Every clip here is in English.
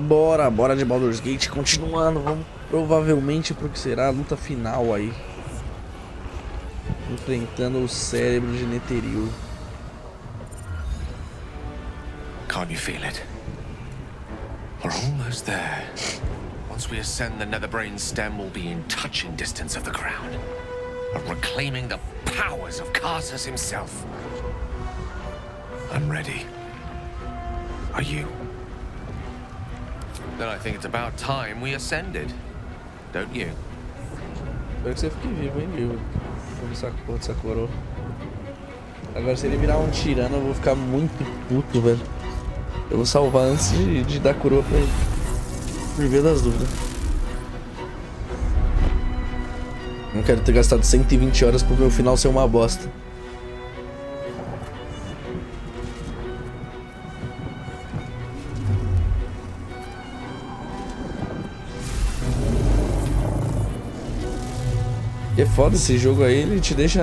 Bora de Baldur's Gate, continuando, vamos provavelmente pro que será a luta final aí. Enfrentando o cérebro de Netheril. Can't you feel it? We're almost there. Once we ascend, the Netherbrain's stem will be in touching distance of the ground, and reclaiming the powers of Karsus himself. I'm ready. Are you? Then I think it's about time we ascended, don't you? Espero que você fique vivo, hein, Gil? Essa porra dessa coroa. Agora, se ele virar um tirano, eu vou ficar muito puto, velho. Eu vou salvar antes de dar coroa pra ele. Por via das dúvidas. Não quero ter gastado 120 horas pro meu final ser uma bosta. É foda esse jogo aí, ele te deixa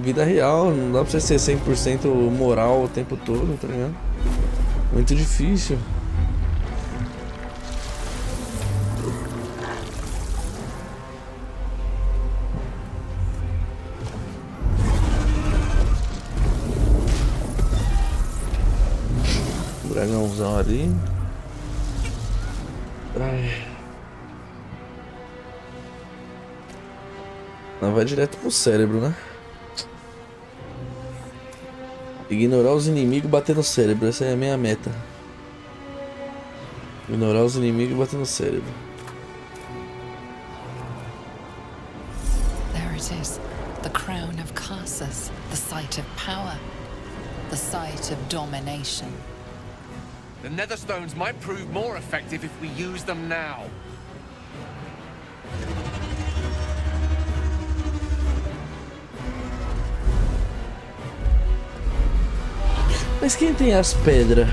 vida real, não dá pra você ser 100% moral o tempo todo, tá ligado? Muito difícil. Dragãozão ali. Ai. Não, vai direto pro cérebro, né? Ignorar os inimigos e bater no cérebro. Essa é a minha meta. Ignorar os inimigos e bater no cérebro. There it is. The crown of Karsus. The site of power. The site of domination. The Netherstones might prove more effective if we use them now. Mas quem tem as pedras?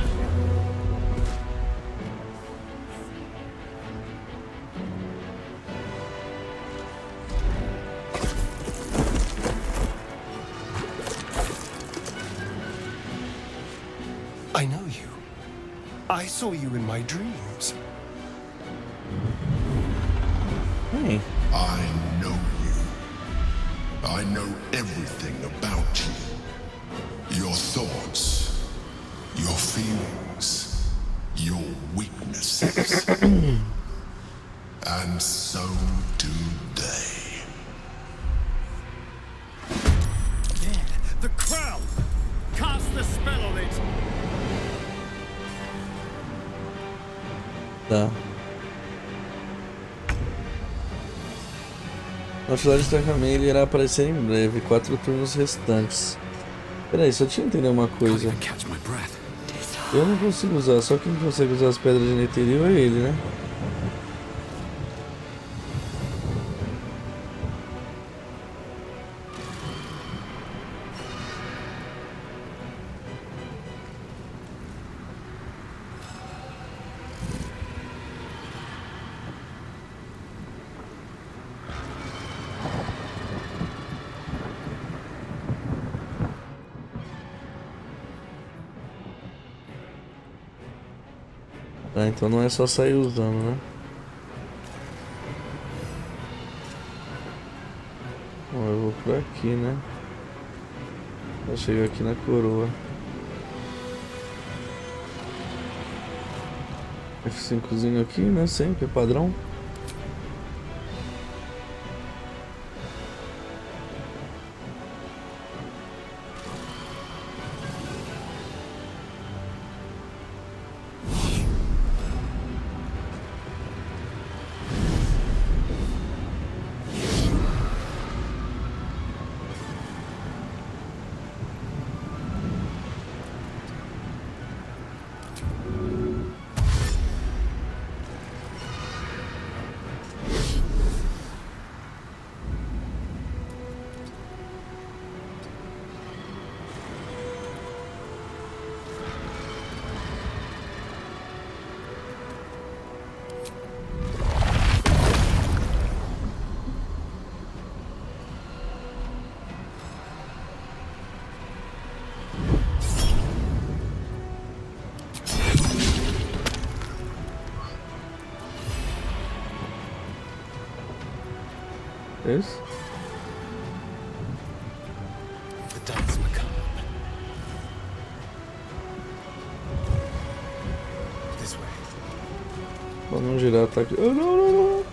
I know you. I saw you in my dreams. Hey. I know you. I know everything about you. Your thoughts. Your feelings, your weaknesses, and so do they. Yeah, the crown! Cast the spell on it! Tá. O atividade de Takamei ele irá aparecer em breve, 4 turnos restantes. Peraí, só tinha que entender uma coisa. Eu não consigo usar, só quem consegue usar as pedras de Netheril é ele, né? Ah, então não é só sair usando, né? Bom, eu vou por aqui, né? Vou chegar aqui na coroa. F5zinho aqui, né? Sempre, padrão. Isso? The dance macabre. This way. Pra não girar, tá aqui. Oh, não, não, não.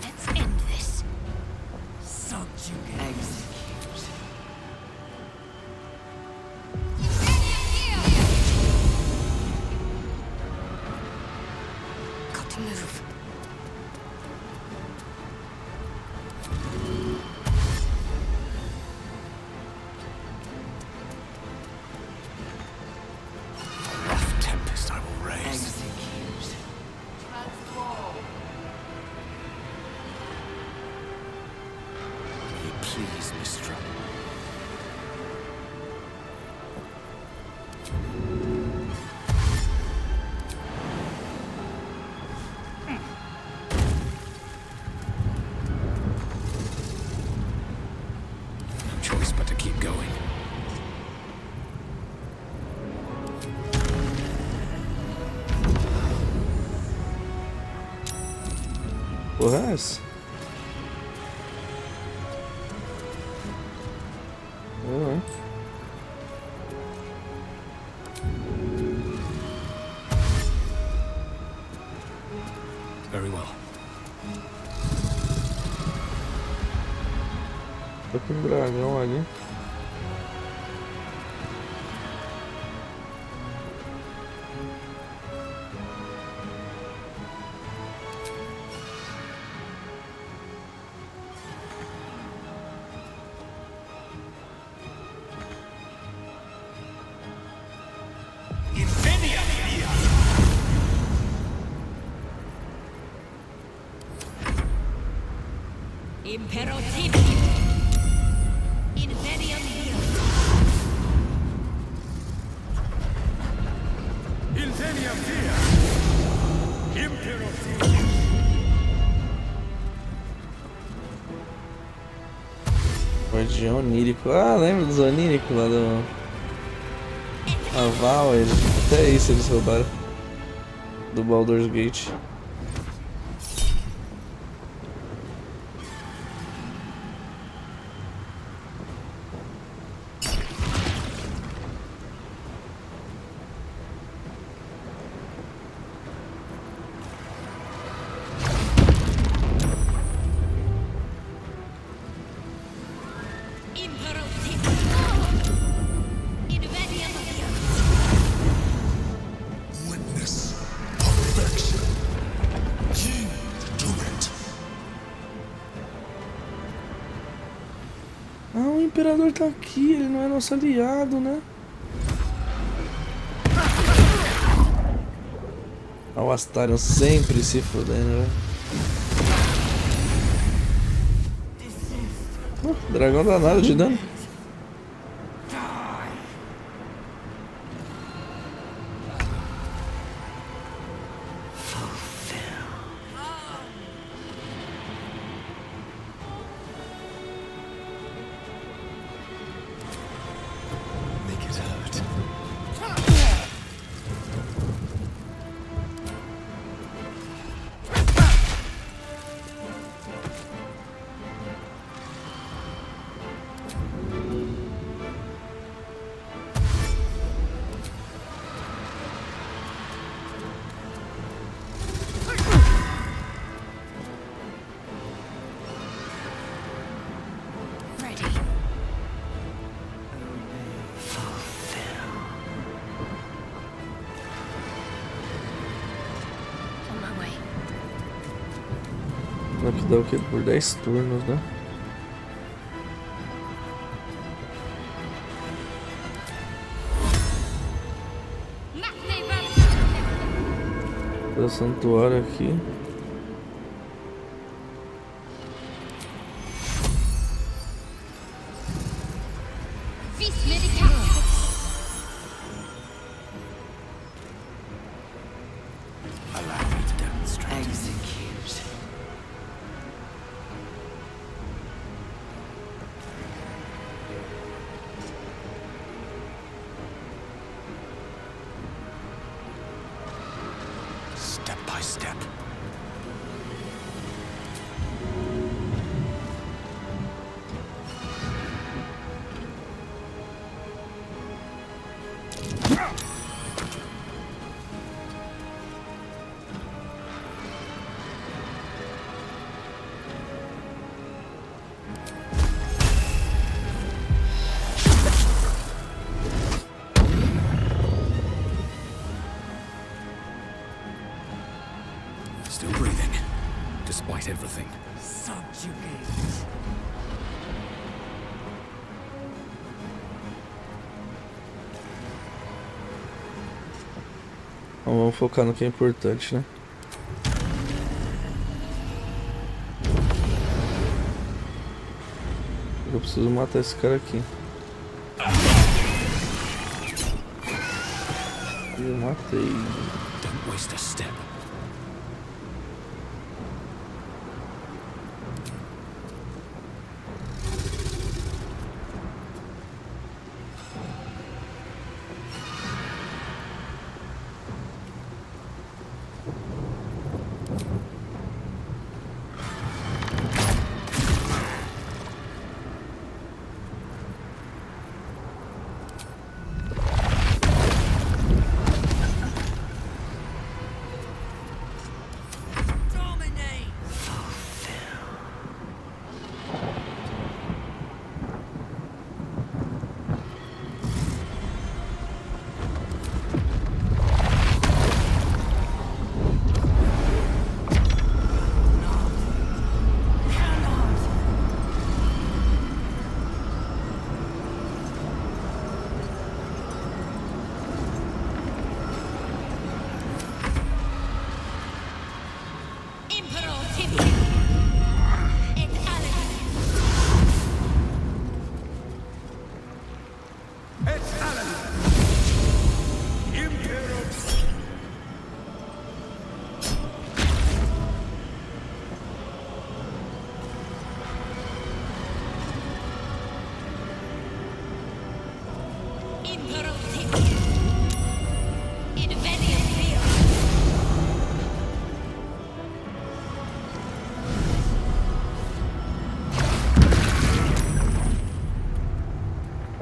Let's end this. Subjugate. Got to move. Rough tempest I will raise. May you please, Mistra. No choice but to keep going. Porra, é essa? Uhum. Very well. Tô com um dragão ali. Imperativ. Inveniam here. Inveniam here. Imperativ. Guardião onírico. Ah, lembra dos oníricos lá do... Aval, eles... Até isso eles roubaram. Do Baldur's Gate. Imperativ. Inveniam here. Witness perfection. You do it. Ah, o Imperador tá aqui, ele não é nosso aliado, né? Ah, o Astarion sempre se fudendo, velho. Dragão danado de dano. Make it hurt. dá o que? Por 10 turnos, né? O santuário aqui. Allow me to demonstrate. Execute. Step by step. Still breathing, despite everything. Subjugate. Então, vamos focar no que é importante, né? Eu preciso matar esse cara aqui. Eu matei. Don't waste a step.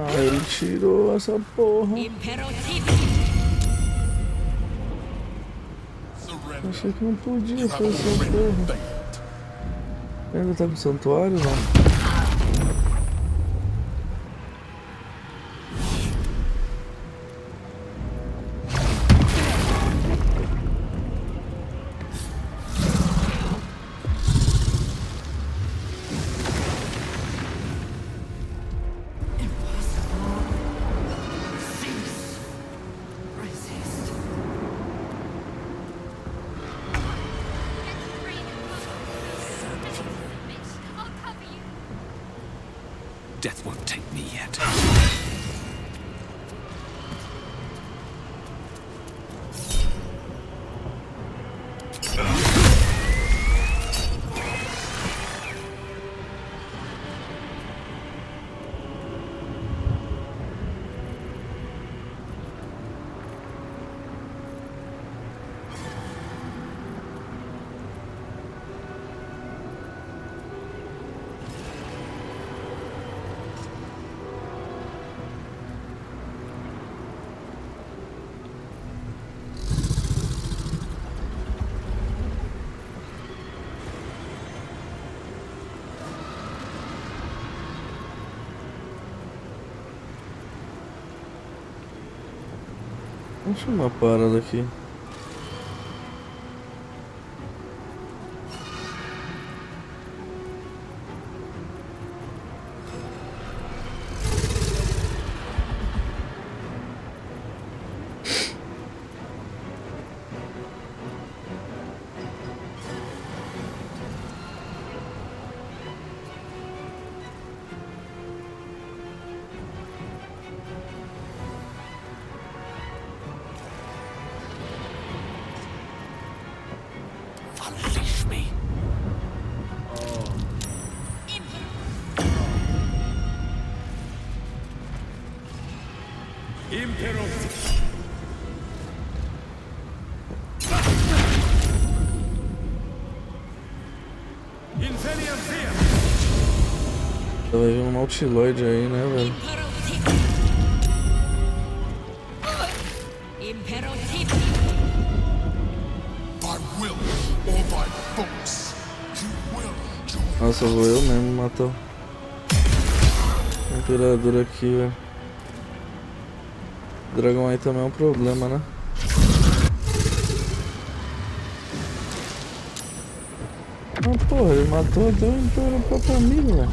Ah, ele tirou essa porra. Achei que não podia fazer essa porra. Ainda tá com o santuário, não? Death won't take me yet. Deixa uma parada aqui. Imperativ. Inferior Fear. Vai vir um Nautiloid aí, né, velho? Imperativ. By will or by force, you will join. Nossa, vou eu mesmo matar o Imperador aqui, velho. O dragão aí também é um problema, né? Ah, porra, ele matou até o próprio amigo, velho.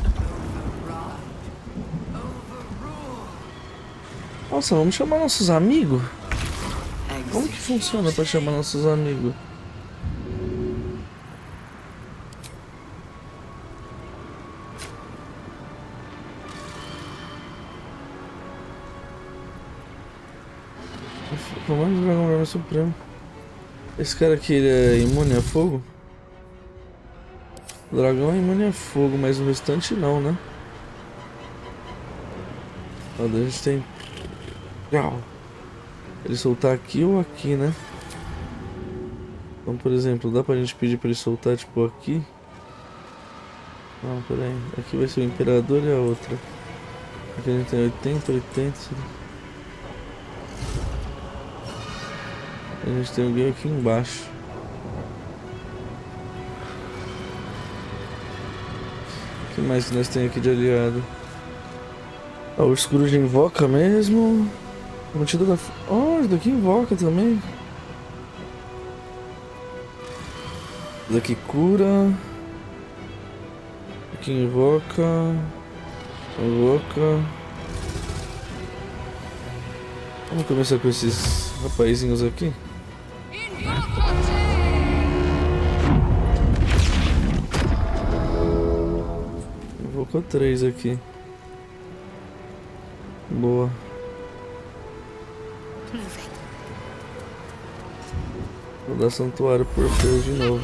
Nossa, vamos chamar nossos amigos? Como que funciona pra chamar nossos amigos? Comando do Dragão Vermelho Supremo. Esse cara aqui, ele é imune a fogo? O dragão é imune a fogo, mas o restante não, né? Ó, a gente tem... Ele soltar aqui ou aqui, né? Então, por exemplo, dá pra gente pedir pra ele soltar, tipo, aqui? Não, pera aí. Aqui vai ser o Imperador e a outra. Aqui a gente tem 80, 80... A gente tem alguém aqui embaixo. O que mais que nós temos aqui de aliado? Ah, o escuro de invoca mesmo. Mantida da... Oh, esse daqui invoca também. Esse daqui cura. Aqui invoca. Invoca. Vamos começar com esses rapazinhos aqui. Invocou 3 aqui. Boa. Vou dar santuário por Orfeu de novo.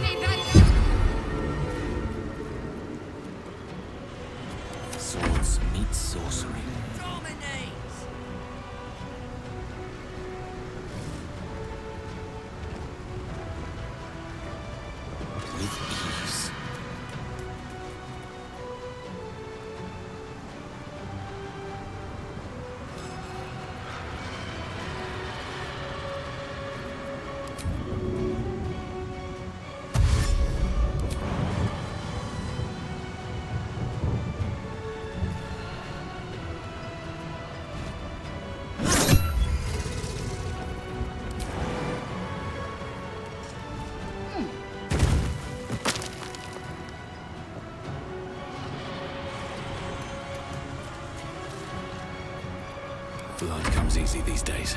Swords meet sorcery. With ease. Blood comes easy these days.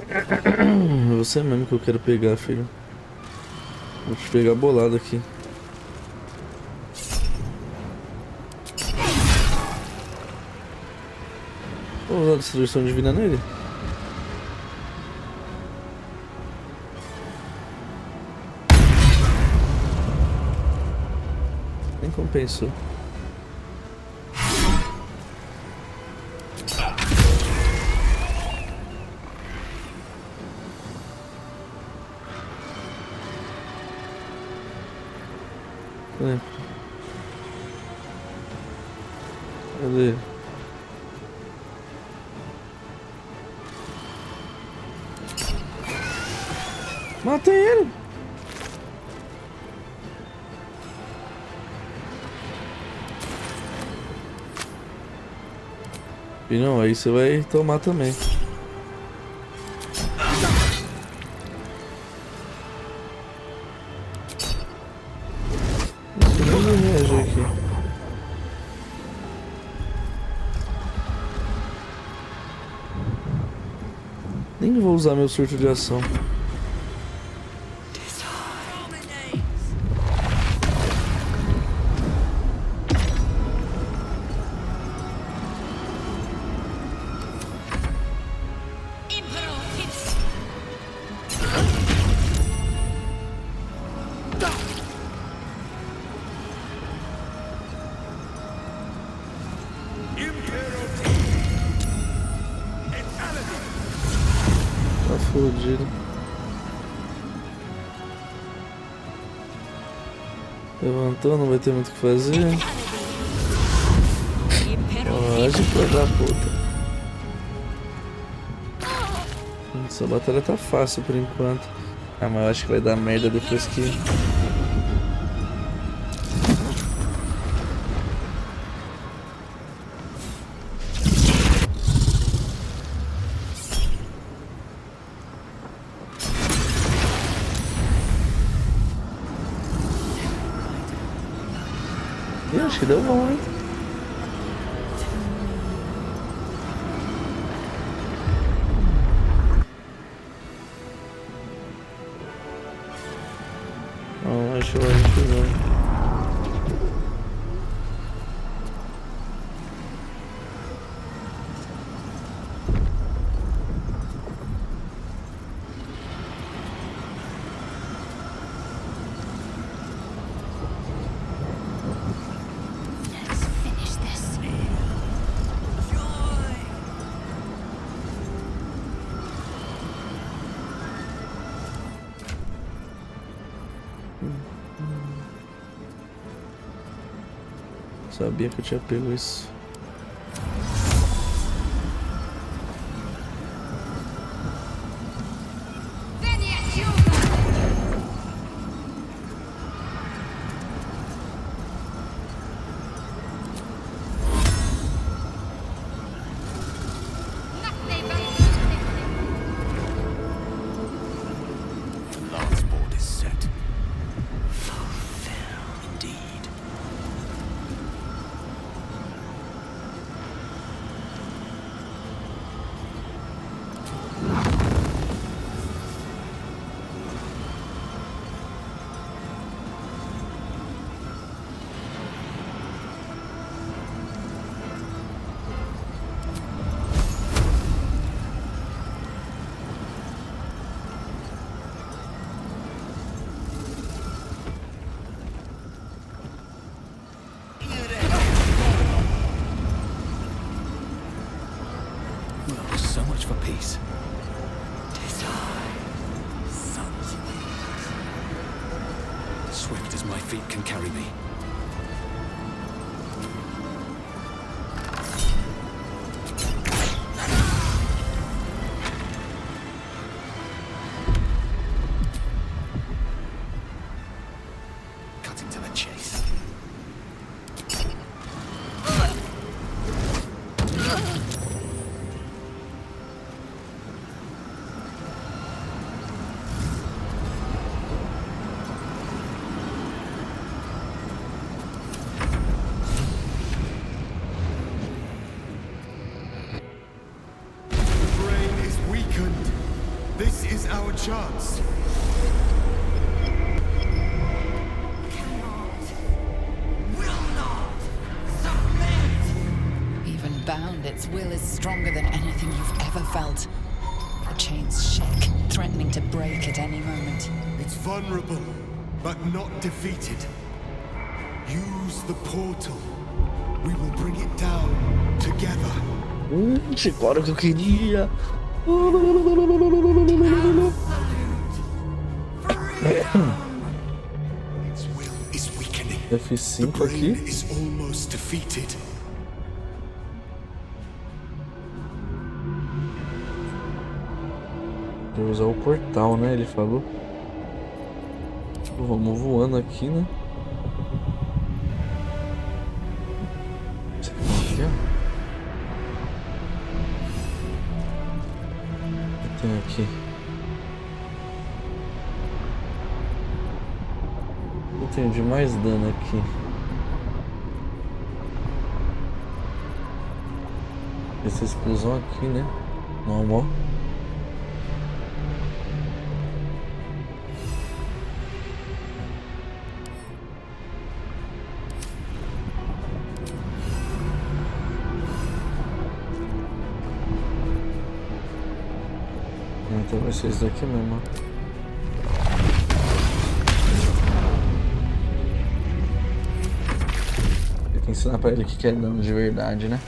É você mesmo que eu quero pegar, filho. Vou te pegar bolado aqui. Vou usar a destruição divina nele. Nem compensou. Cadê? Matei ele! E não, aí você vai tomar também. Nem vou usar meu surto de ação. fodido. Levantou, não vai ter muito o que fazer. Pode, filho da puta. Essa batalha tá fácil por enquanto. Ah, mas eu acho que vai dar merda depois que... Eu acho que deu bom, hein? Acho não. Sabia que eu tinha pego isso. So much for peace. Swift as my feet can carry me. Cutting to the chase. This is our chance. Even bound, its will is stronger than anything you've ever felt. The chains shake, threatening to break at any moment. It's vulnerable, but not defeated. Use the portal. We will bring it down together. Agora que eu queria. F5 aqui. Vou usar o portal, né? Ele falou. Vamos voando aqui, né? Tem aqui. Eu tenho de mais dano aqui. Essa explosão aqui, né? Normal. Então vai ser isso daqui mesmo. Tem que ensinar pra ele o que é dano de verdade, né?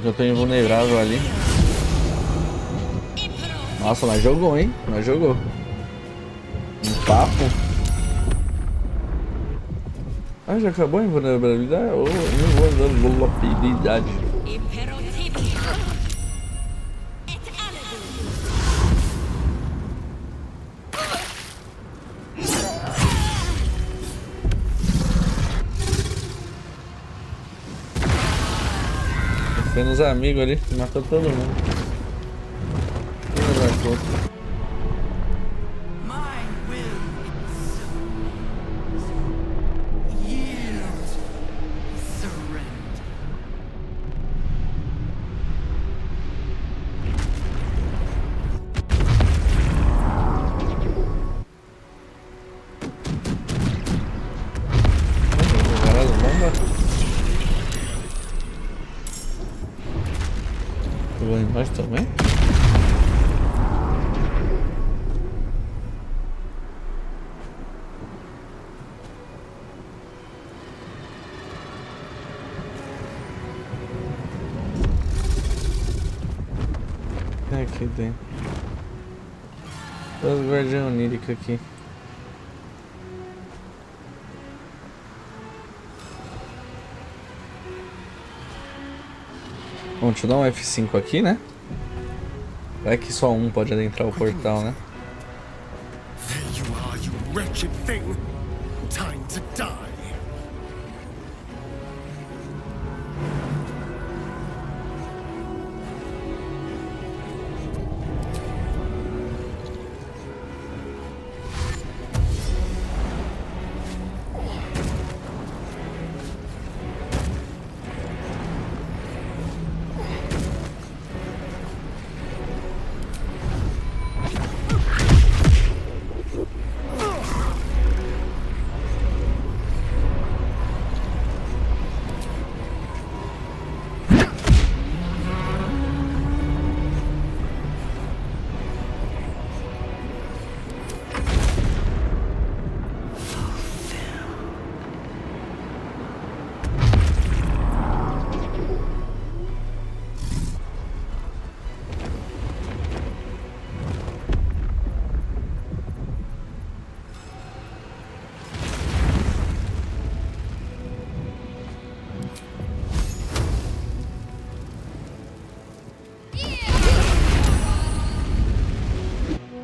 Porque eu tô invulnerável ali. Nossa, nós jogou, hein? Nós jogou. Um papo. Ah, já acabou a invulnerabilidade? Ou invulnerabilidade? Foi nos amigos ali, matou todo mundo. Filha da puta. My will yield, surrender. Caralho, bomba. Pegou em nós também? É aqui dentro. Os guardião onírico aqui. Bom, deixa eu dar um F5 aqui, né? Vai que só um pode adentrar o portal, né? There you are, you wretched thing. Time to die.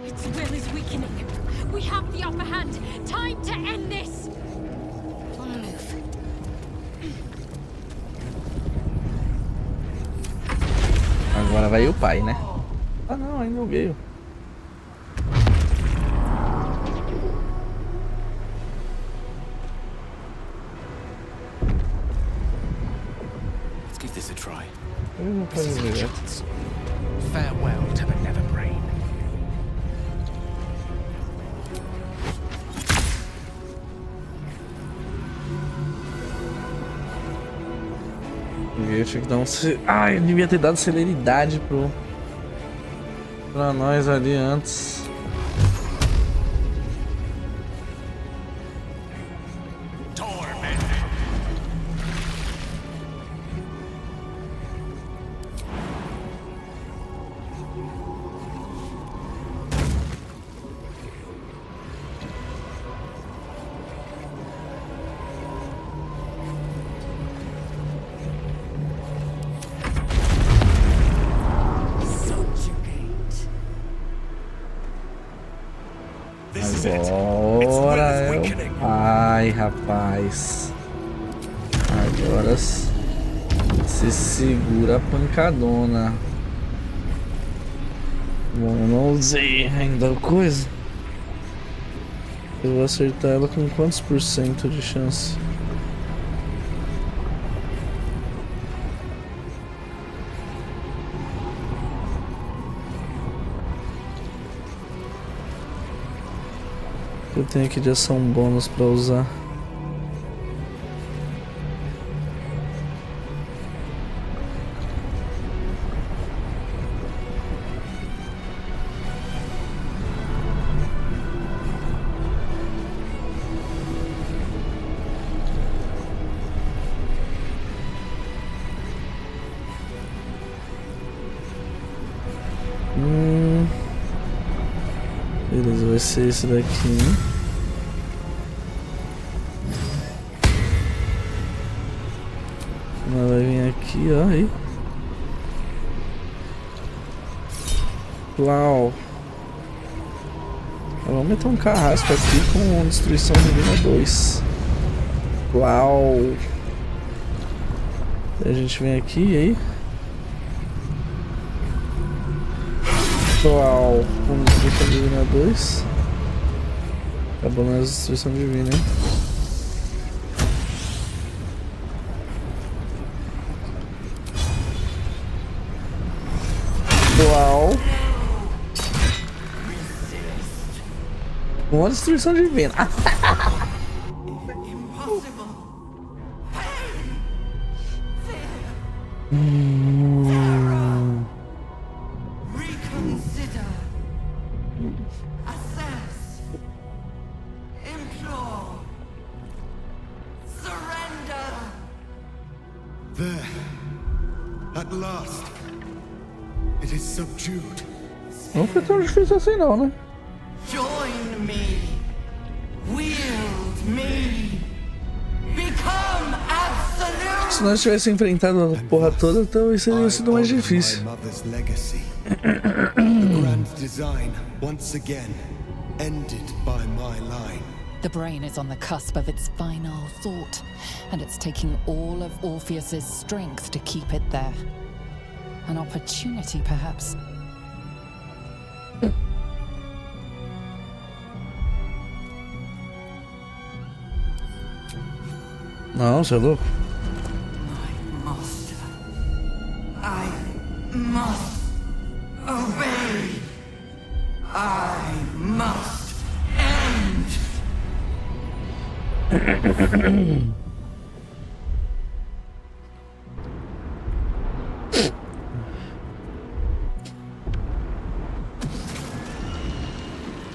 Its will is weakening. We have the upper hand. Time to end this. On the move. Agora vai o pai, né? Ah não, ainda não veio. Let's give this a try. Eu não This is posso our ver. chance. Farewell to the Nether Brain. Eu tinha que dar um... Ah, eu devia ter dado celeridade pra nós ali antes. Agora é o pai, rapaz. Agora se segura a pancadona. Bom, eu não usei ainda a coisa. Eu vou acertar ela com quantos por cento de chance? Eu tenho aqui de ação bônus pra usar. Beleza, vai ser esse daqui. Ela vai vir aqui, ó, aí. Uau. Vamos meter um carrasco aqui com Destruição Divina 2. Uau. Aí a gente vem aqui e aí. Uau. Com Destruição Divina 2. Acabou na Destruição Divina, hein? Uau. Uma Destruição Divina. Reconsider. Assess. Implore. Surrender. There. At last. It is subdued. Não foi tão difícil assim não, né? Join me. Wield me. Become absolute. Se nós tivéssemos enfrentado a porra toda, talvez seria sido mais difícil. My mother's legacy. The grand design, once again, ended by my line. The brain is on the cusp of its final thought, and it's taking all of Orpheus's strength to keep it there. An opportunity, perhaps. Não, você é louco? My master. I must obey. I must end.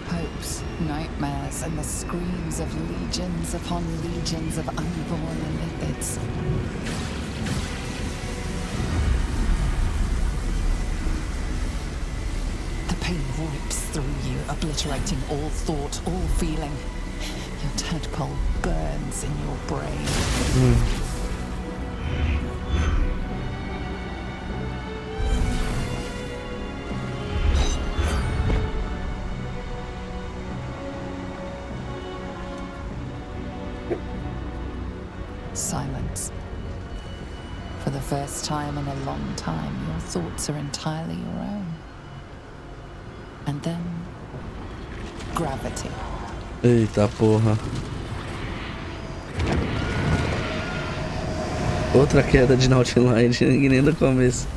Hopes, nightmares, and the screams of legions upon legions of unborn lipids. The pain rips through you, obliterating all thought, all feeling. Your tadpole burns in your brain. Silence. For the first time in a long time, your thoughts are entirely your own. And then, gravity. Eita porra. Outra queda de Nautilite, que nem do começo.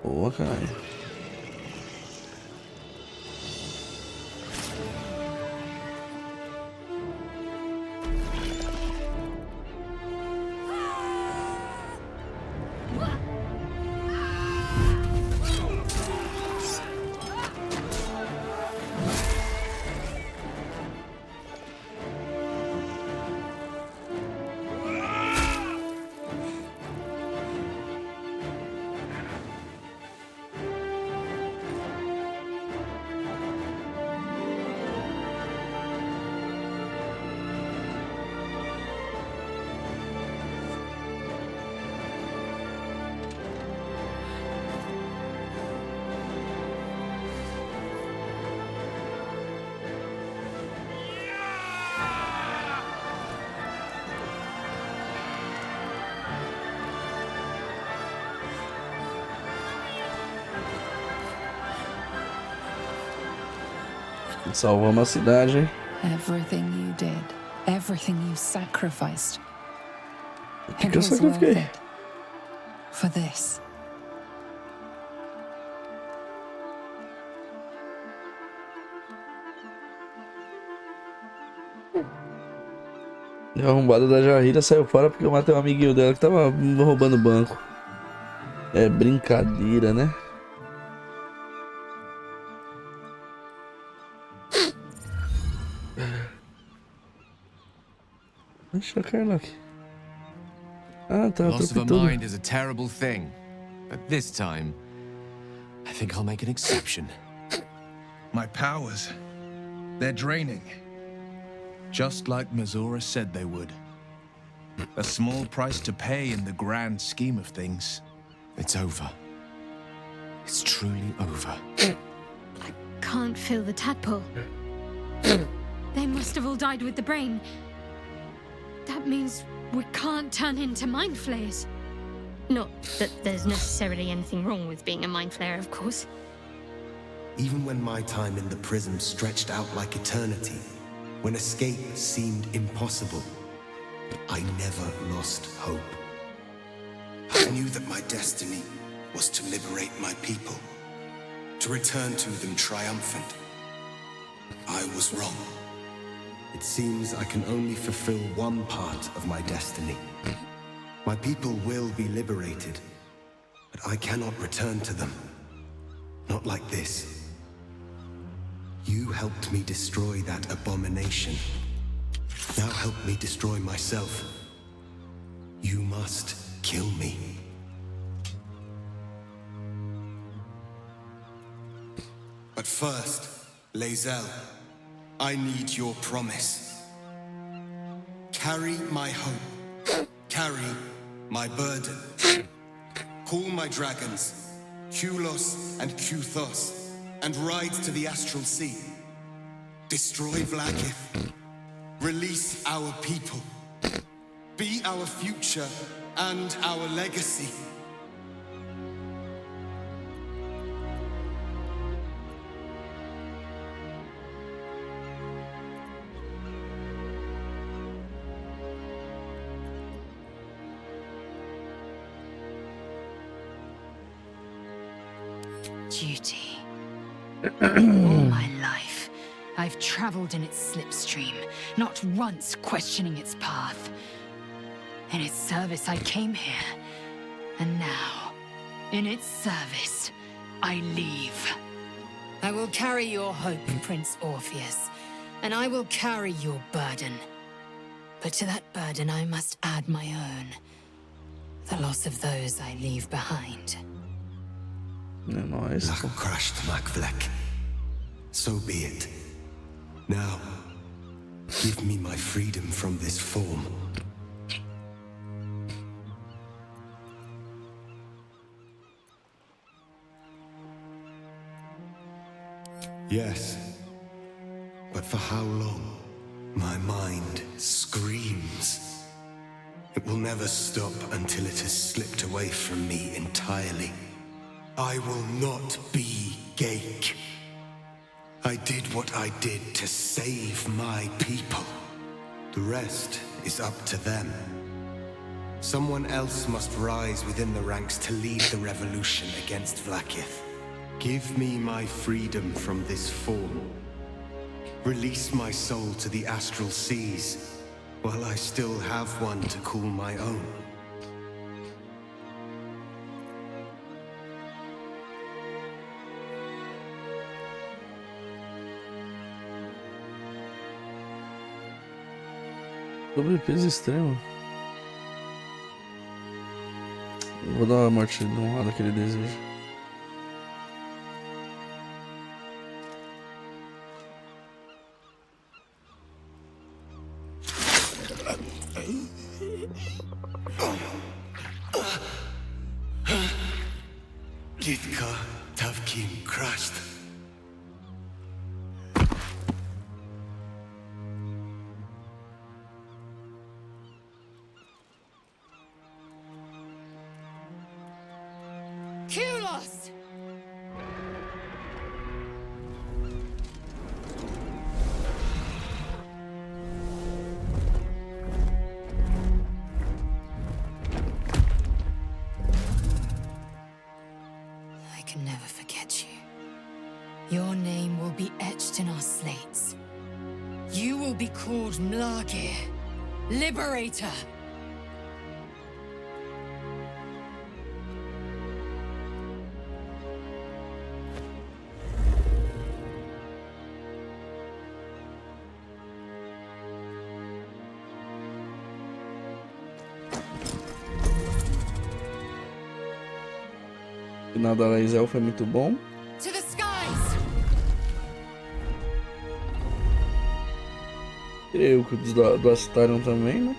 Boa, cara. Salvamos a cidade, hein? Everything you did, everything you sacrificed. Que It eu was worth sacrifiquei? it. For this. E a arrombada da Jarrira saiu fora porque eu matei um amiguinho dela que tava roubando o banco. É brincadeira, né? Deixa a Carla aqui. Ah, tá, Loss of a tudo. mind is a terrible thing, but this time, I think I'll make an exception. My powers, they're draining. Just like Mazora said they would. A small price to pay in the grand scheme of things. It's over. It's truly over. Can't feel the tadpole. They must have all died with the brain. That means we can't turn into mind flayers. Not that there's necessarily anything wrong with being a mind flayer, of course. Even when my time in the prism stretched out like eternity, when escape seemed impossible, I never lost hope. I knew that my destiny was to liberate my people, to return to them triumphant. I was wrong. It seems I can only fulfill one part of my destiny. My people will be liberated, but I cannot return to them. Not like this. You helped me destroy that abomination. Now help me destroy myself. You must kill me. But first, Lae'zel, I need your promise. Carry my hope. Carry my burden. Call my dragons, Kulos and Kuthos, and ride to the Astral Sea. Destroy Vlaakith. Release our people. Be our future and our legacy. Duty. All my life, I've traveled in its slipstream, not once questioning its path. In its service, I came here. And now, in its service, I leave. I will carry your hope, Prince Orpheus, and I will carry your burden. But to that burden, I must add my own. The loss of those I leave behind. É nóis. Lach crashed Macvlek. So be it. Now, give me my freedom from this form. Yes, but for how long? My mind screams. It will never stop until it has slipped away from me entirely. I will not be Gake. I did what I did to save my people. The rest is up to them. Someone else must rise within the ranks to lead the revolution against Vlaakith. Give me my freedom from this form. Release my soul to the astral seas, while I still have one to call my own. Sobrepeso extremo. Vou dar uma morte honrada que ele deseja. Gitka Tavkin crashed. Kulos! can never forget you. Your name will be etched in our slates. You will be called Mlagir, Liberator. O final da Lae'zel foi muito bom. To the skies! Creio que o do Astarion também, né?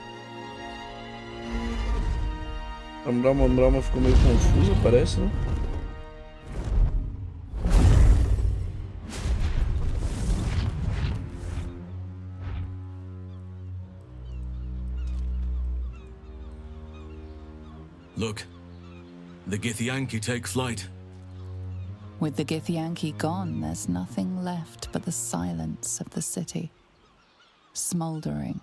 A Brahma ficou meio confusa, parece, né? Look, the Githyanki take flight. With the Githyanki gone, there's nothing left but the silence of the city, smoldering,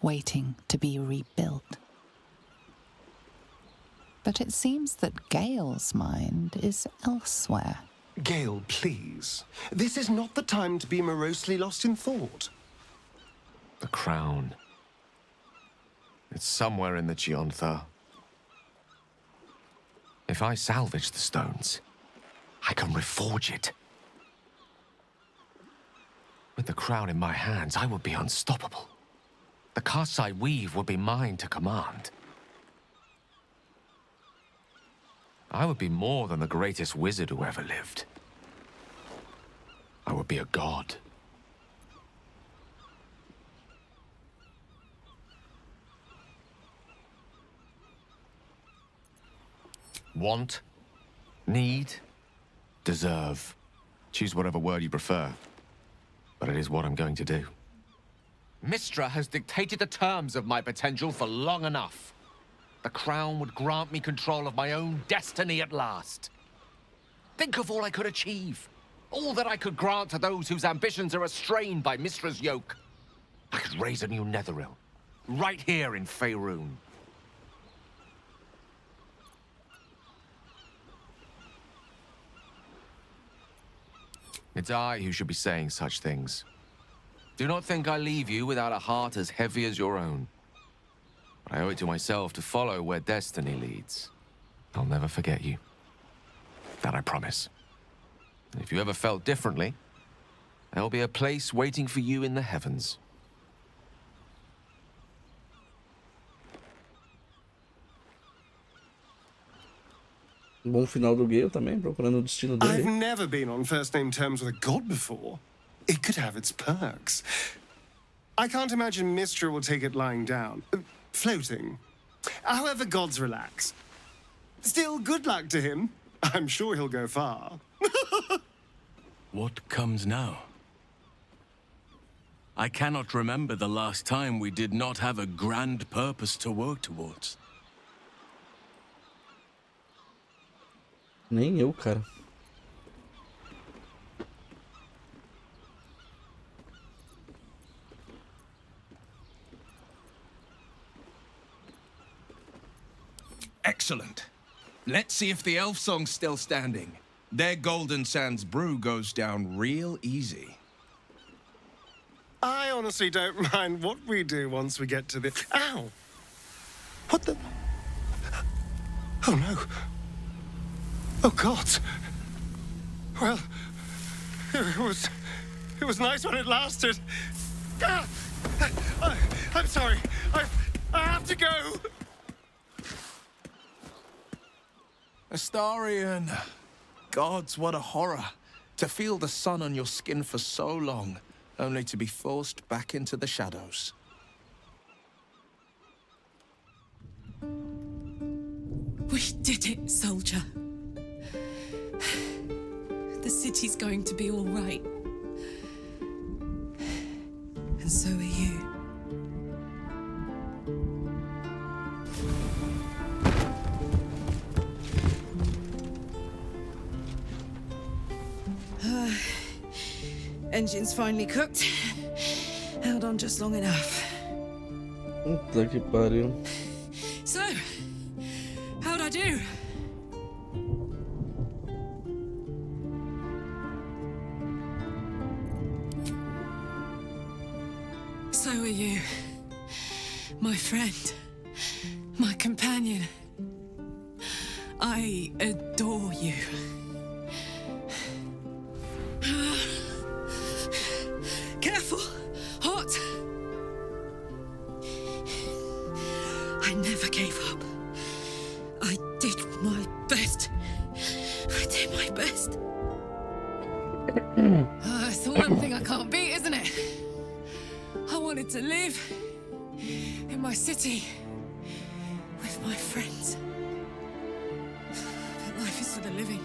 waiting to be rebuilt. But it seems that Gale's mind is elsewhere. Gale, please. This is not the time to be morosely lost in thought. The crown. It's somewhere in the Giontha. If I salvage the stones, I can reforge it. With the crown in my hands, I would be unstoppable. The casts I weave would be mine to command. I would be more than the greatest wizard who ever lived. I would be a god. Want, need, deserve. Choose whatever word you prefer. But it is what I'm going to do. Mistra has dictated the terms of my potential for long enough. The crown would grant me control of my own destiny at last. Think of all I could achieve. All that I could grant to those whose ambitions are restrained by Mistra's yoke. I could raise a new Netheril, right here in Faerun. It's I who should be saying such things. Do not think I leave you without a heart as heavy as your own. But I owe it to myself to follow where destiny leads. I'll never forget you. That I promise. And if you ever felt differently, there'll be a place waiting for you in the heavens. Bom final do Gale também, procurando o destino dele. I've never been on first-name terms with a god before. It could have its perks. I can't imagine Mistra will take it lying down. Floating. However, gods relax. Still, good luck to him. I'm sure he'll go far. What comes now? I cannot remember the last time we did not have a grand purpose to work towards. Nem eu, cara. Excellent. Let's see if the elf song's still standing. Their Golden Sands brew goes down real easy. I honestly don't mind what we do once we get to the... Ow! What the... Oh, no. Oh, God. Well, it was nice when it lasted. Ah! I'm sorry. I have to go. Astarion. Gods, what a horror. To feel the sun on your skin for so long, only to be forced back into the shadows. We did it, soldier. The city's going to be all right. And so are you. Engine's finally cooked. Held on just long enough. Puta que pariu. So, how'd I do? My friend. My companion. I adore you. Careful! Hot! I never gave up. I did my best. I did my best. It's the one thing I can't beat, isn't it? I wanted to live in my city with my friends. But life is for the living.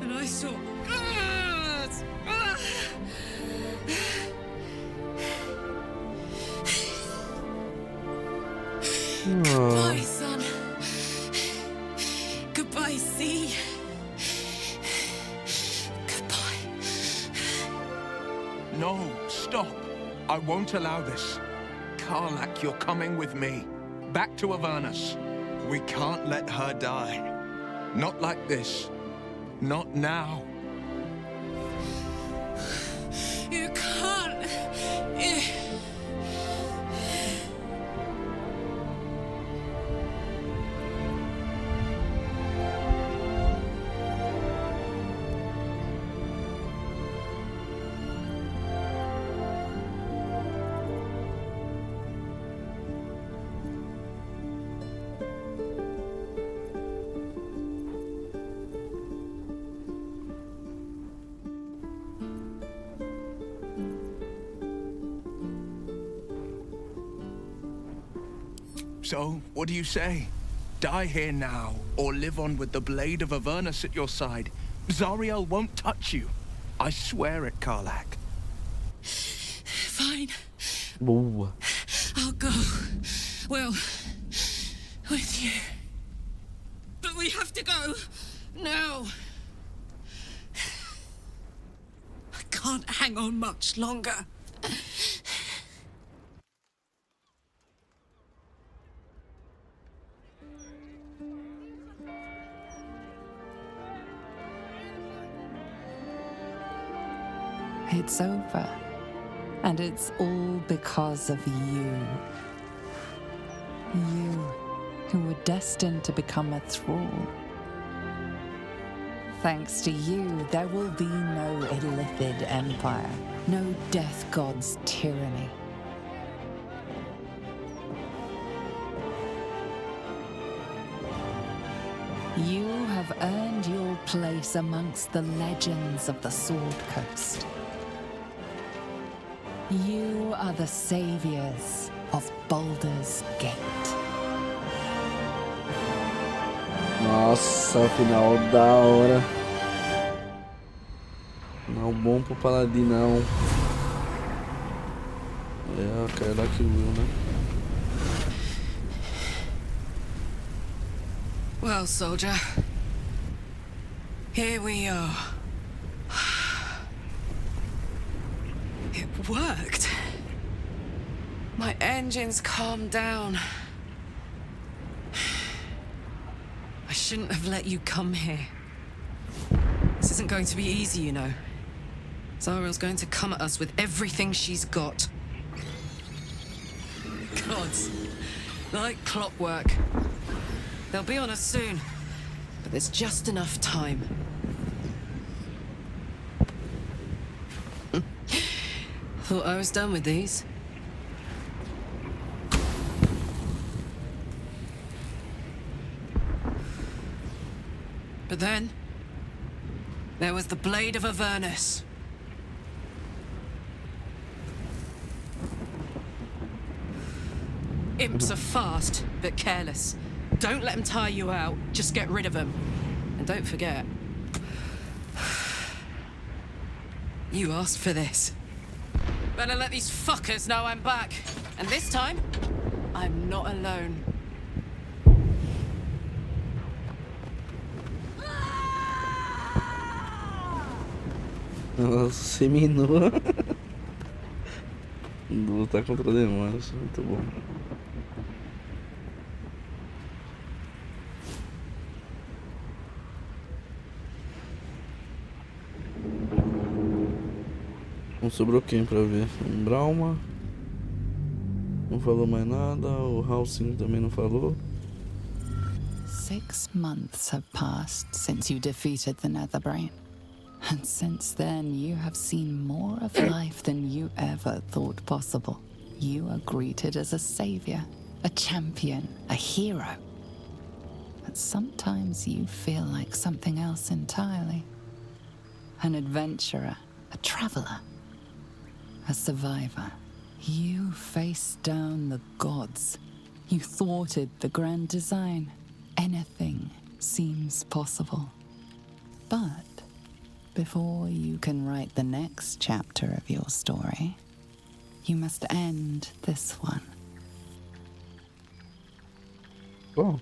And I saw... Goodbye, son. Goodbye, sea. Goodbye. No, stop. I won't allow this. Karlach, you're coming with me. Back to Avernus. We can't let her die. Not like this. Not now. You can't. So, what do you say? Die here now, or live on with the blade of Avernus at your side. Zariel won't touch you. I swear it, Karlach. Fine. Boa. I'll go. Well, with you. But we have to go now. I can't hang on much longer. It's over. And it's all because of you. You, who were destined to become a thrall. Thanks to you, there will be no Illithid empire, no death god's tyranny. You have earned your place amongst the legends of the Sword Coast. You are the saviors of Baldur's Gate. Nossa, final da hora. Não bom pro paladinão. É, caiu daquilo, né? Well, soldier. Here we are. It worked. My engines calmed down. I shouldn't have let you come here. This isn't going to be easy, you know. Zariel's going to come at us with everything she's got. Gods, like clockwork. They'll be on us soon, but there's just enough time. Thought I was done with these. But then, there was the Blade of Avernus. Imps are fast, but careless. Don't let them tire you out, just get rid of them. And don't forget, you asked for this. Better let these fuckers know I'm back. And this time, I'm not alone. Nossa, seminua. Lutar contra demônios, muito bom. Não sobrou quem pra ver? Um Brauma. Não falou mais nada, o Halsing também não falou. 6 months have passed since you defeated the Netherbrain. And since then, you have seen more of life than you ever thought possible. You are greeted as a savior, a champion, a hero. But sometimes you feel like something else entirely. An adventurer, a traveler, a survivor. You faced down the gods. You thwarted the grand design. Anything seems possible. But before you can write the next chapter of your story, you must end this one. Bom.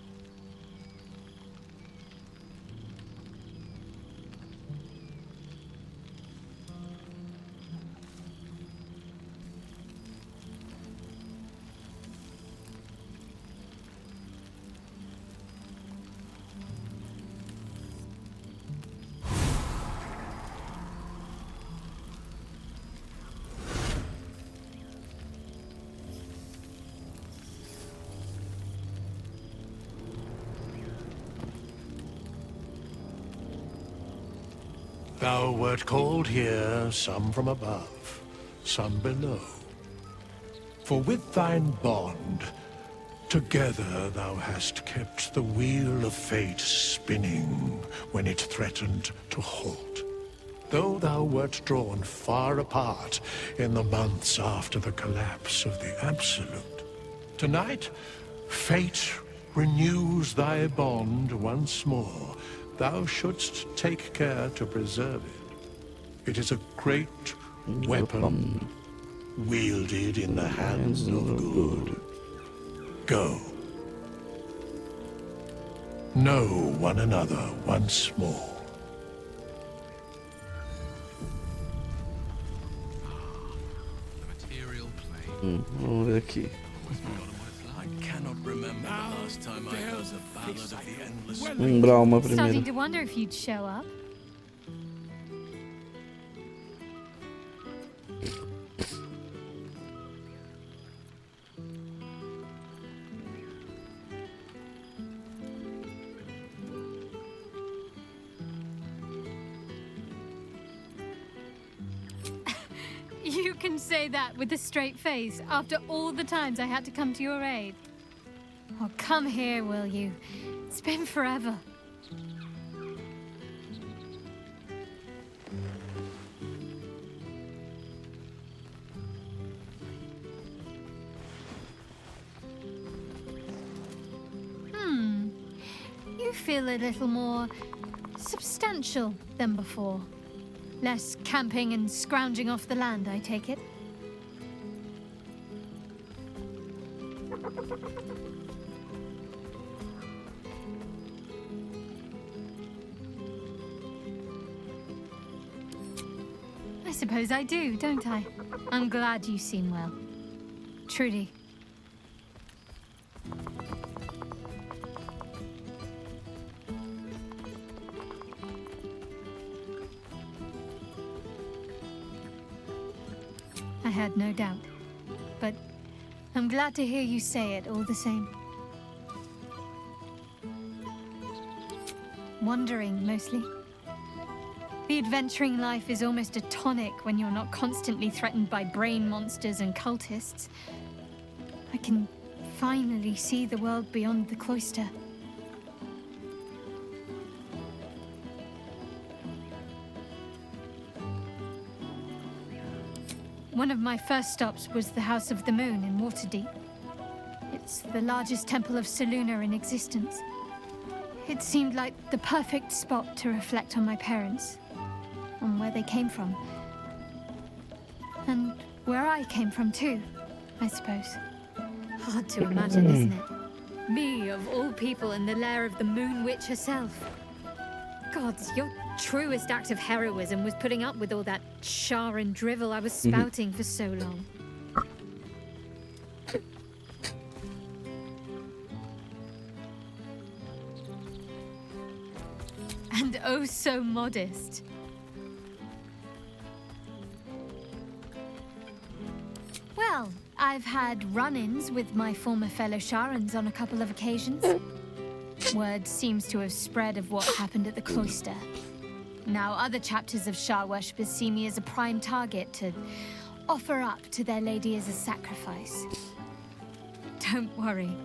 Thou wert called here, some from above, some below. For with thine bond, together thou hast kept the wheel of fate spinning when it threatened to halt. Though thou wert drawn far apart in the months after the collapse of the Absolute, tonight, fate renews thy bond once more. Thou shouldst take care to preserve it. It is a great weapon wielded in the hands of good. Go. Know one another once more. The material plane. Vamos ver aqui. I cannot remember the last time I heard the ballad of the endless. Lembrar uma Starting primeiro. to wonder if you'd show up. You can say that with a straight face after all the times I had to come to your aid. Oh, come here, will you? It's been forever. You feel a little more substantial than before. Less camping and scrounging off the land, I take it. I suppose I do, don't I? I'm glad you seem well. Trudy. I had no doubt, but I'm glad to hear you say it all the same. Wandering, mostly. The adventuring life is almost a tonic when you're not constantly threatened by brain monsters and cultists. I can finally see the world beyond the cloister. One of my first stops was the House of the Moon in Waterdeep. It's the largest temple of Selûne in existence. It seemed like the perfect spot to reflect on my parents, on where they came from. And where I came from too, I suppose. Hard to imagine, isn't it? Me, of all people, in the lair of the Moon Witch herself. Gods, your truest act of heroism was putting up with all that char and drivel I was spouting for so long. And oh so modest. Well, I I've had run-ins with my former fellow Sharans on a couple of occasions. Word seems to have spread of what happened at the cloister. Now other chapters of Shar worshippers see me as a prime target to offer up to their lady as a sacrifice. Don't worry.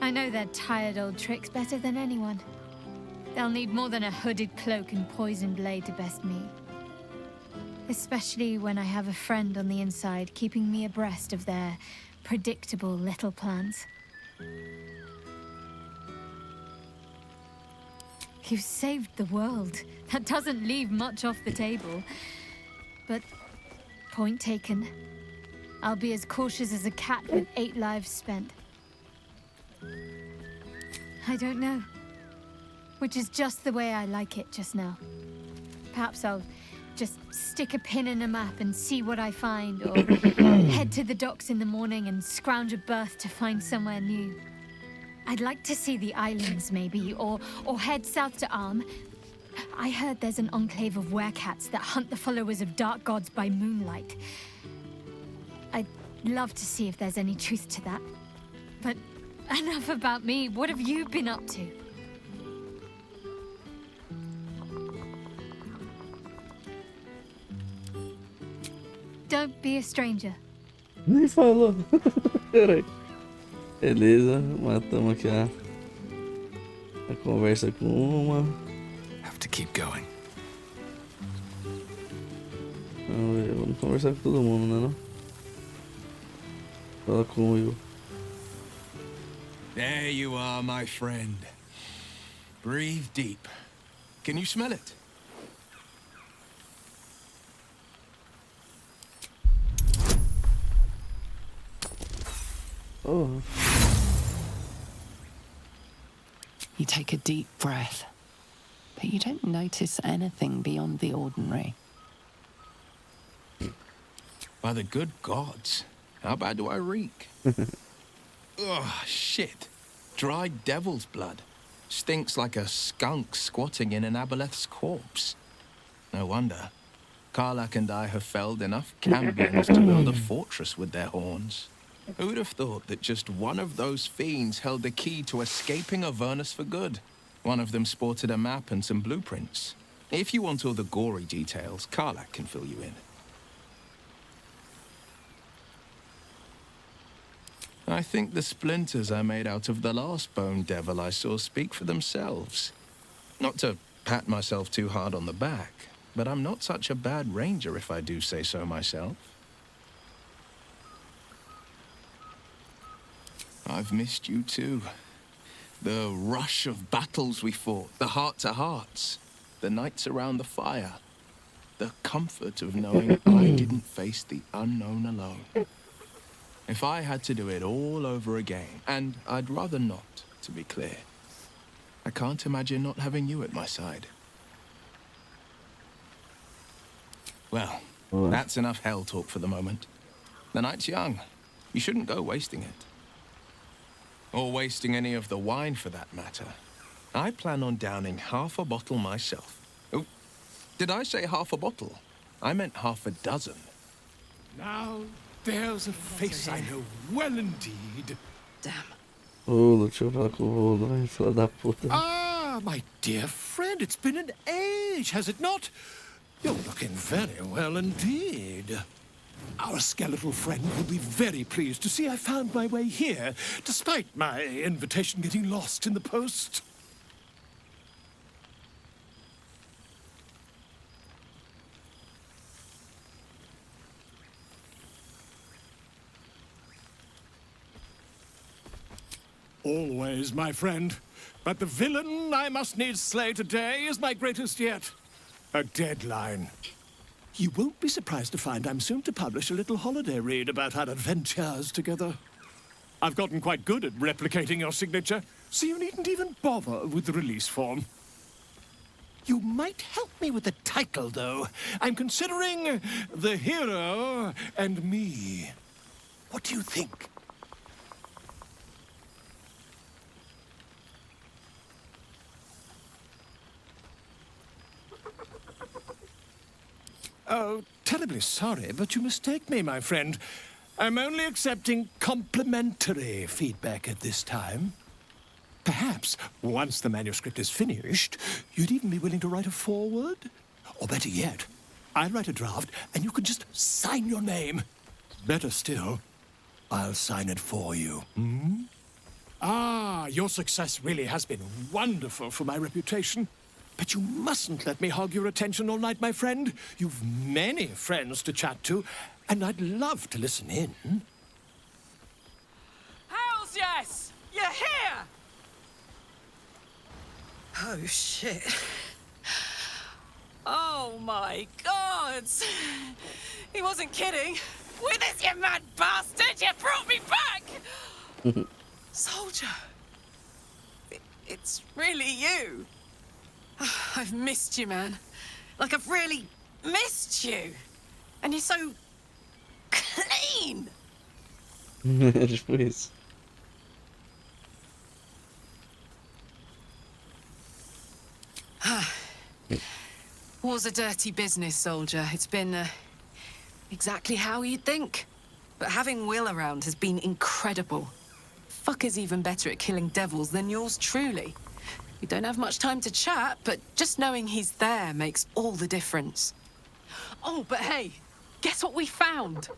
I know their tired old tricks better than anyone. They'll need more than a hooded cloak and poisoned blade to best me. Especially when I have a friend on the inside keeping me abreast of their predictable little plans. You've saved the world. That doesn't leave much off the table. But point taken. I'll be as cautious as a cat with 8 lives spent. I don't know. Which is just the way I like it just now. Perhaps I'll just stick a pin in a map and see what I find, or head to the docks in the morning and scrounge a berth to find somewhere new. I'd like to see the islands, maybe, or head south to Arm. I heard there's an enclave of werecats that hunt the followers of dark gods by moonlight. I'd love to see if there's any truth to that. But enough about me. What have you been up to? Don't be a stranger. Nem falou. Peraí. Beleza, matamos aqui a conversa com uma. Have to keep going. Vamos ver, vamos conversar com todo mundo, né? Não? Fala com o Will. There you are, my friend. Breathe deep. Can you smell it? Oh. You take a deep breath, but you don't notice anything beyond the ordinary. By the good gods, how bad do I reek? Ugh, shit. Dried devil's blood. Stinks like a skunk squatting in an aboleth's corpse. No wonder. Karlach and I have felled enough cambions to build a fortress with their horns. Who'd have thought that just one of those fiends held the key to escaping Avernus for good? One of them sported a map and some blueprints. If you want all the gory details, Karlach can fill you in. I think the splinters I made out of the last bone devil I saw speak for themselves. Not to pat myself too hard on the back, but I'm not such a bad ranger if I do say so myself. I've missed you too. The rush of battles we fought, the heart-to-hearts, the nights around the fire, the comfort of knowing I didn't face the unknown alone. If I had to do it all over again, and I'd rather not, to be clear, I can't imagine not having you at my side. Well, that's enough hell talk for the moment. The night's young. You shouldn't go wasting it. Or wasting any of the wine, for that matter. I plan on downing half a bottle myself. Oh, did I say half a bottle? I meant half a dozen. Now, there's a face I know well indeed. Damn. Rolo, deixa eu falar com o Rolo, vai, filha da puta. Ah, my dear friend, it's been an age, has it not? You're looking very well indeed. Our skeletal friend will be very pleased to see I found my way here, despite my invitation getting lost in the post. Always, my friend. But the villain I must needs slay today is my greatest yet. A deadline. You won't be surprised to find I'm soon to publish a little holiday read about our adventures together. I've gotten quite good at replicating your signature, so you needn't even bother with the release form. You might help me with the title, though. I'm considering The Hero and Me. What do you think? Oh, terribly sorry, but you mistake me, my friend. I'm only accepting complimentary feedback at this time. Perhaps, once the manuscript is finished, you'd even be willing to write a foreword? Or better yet, I'll write a draft and you can just sign your name. Better still, I'll sign it for you. Hmm? Ah, your success really has been wonderful for my reputation. But you mustn't let me hog your attention all night, my friend. You've many friends to chat to, and I'd love to listen in. Hells yes! You're here! Oh, shit. Oh, my God! He wasn't kidding. With this, you mad bastard! You brought me back! Soldier! It's really you. I've missed you, man. Like, I've really missed you. And you're so clean. Tipo isso. War's a dirty business, soldier. It's been exactly how you'd think. But having Will around has been incredible. Fucker's even better at killing devils than yours truly. We don't have much time to chat, but just knowing he's there makes all the difference. Oh, but hey, guess what we found?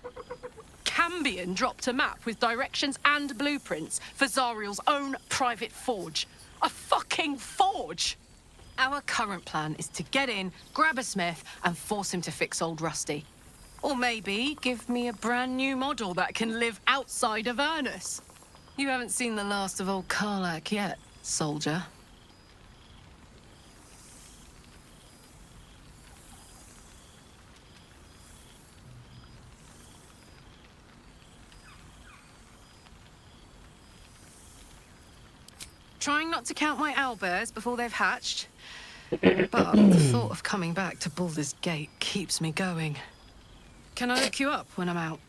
Cambion dropped a map with directions and blueprints for Zariel's own private forge. A fucking forge! Our current plan is to get in, grab a smith, and force him to fix old Rusty. Or maybe give me a brand new model that can live outside of Avernus. You haven't seen the last of old Karlach yet, soldier. Trying not to count my owlbears before they've hatched. But the thought of coming back to Baldur's Gate keeps me going. Can I look you up when I'm out?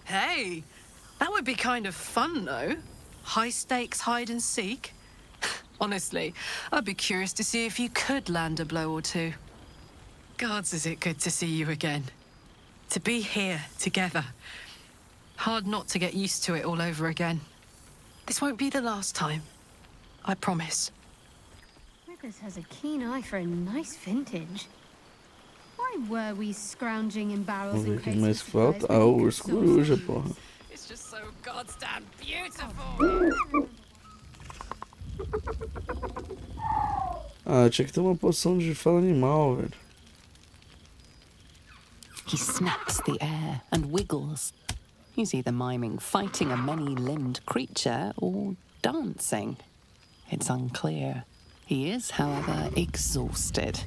Hey, that would be kind of fun, though. High stakes hide and seek. Honestly, I'd be curious to see if you could land a blow or two. Gods, is it good to see you again. To be here, together. Hard not to get used to it all over again. This won't be the last time. I promise. Withers has a keen eye for a nice vintage. Why were we scrounging in barrels and crates mais of falta? supplies Ah, when o we urso could coruja, source porra. It's just so goddamn beautiful. Ah, tinha que ter uma poção de fala animal, velho. He snaps the air and wiggles. He's either miming fighting a many-limbed creature or dancing. It's unclear. He is, however, exhausted.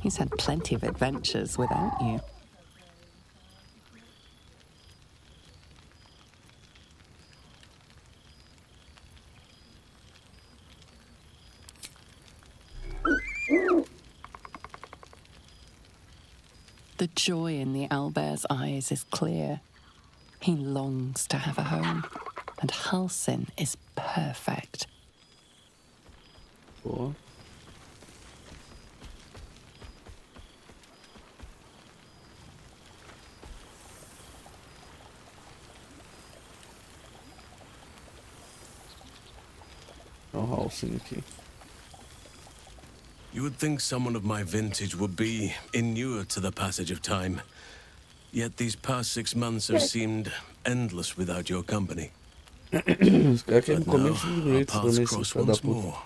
He's had plenty of adventures without you. The joy in the owlbear's eyes is clear. He longs to have a home, and Halsin is perfect. Boa. Olha o Halsin aqui. You would think someone of my vintage would be inured to the passage of time. Yet these past 6 months have seemed endless without your company. Os caras querem But comer now, os our direitos paths também, cross esses filhos da once puta. more.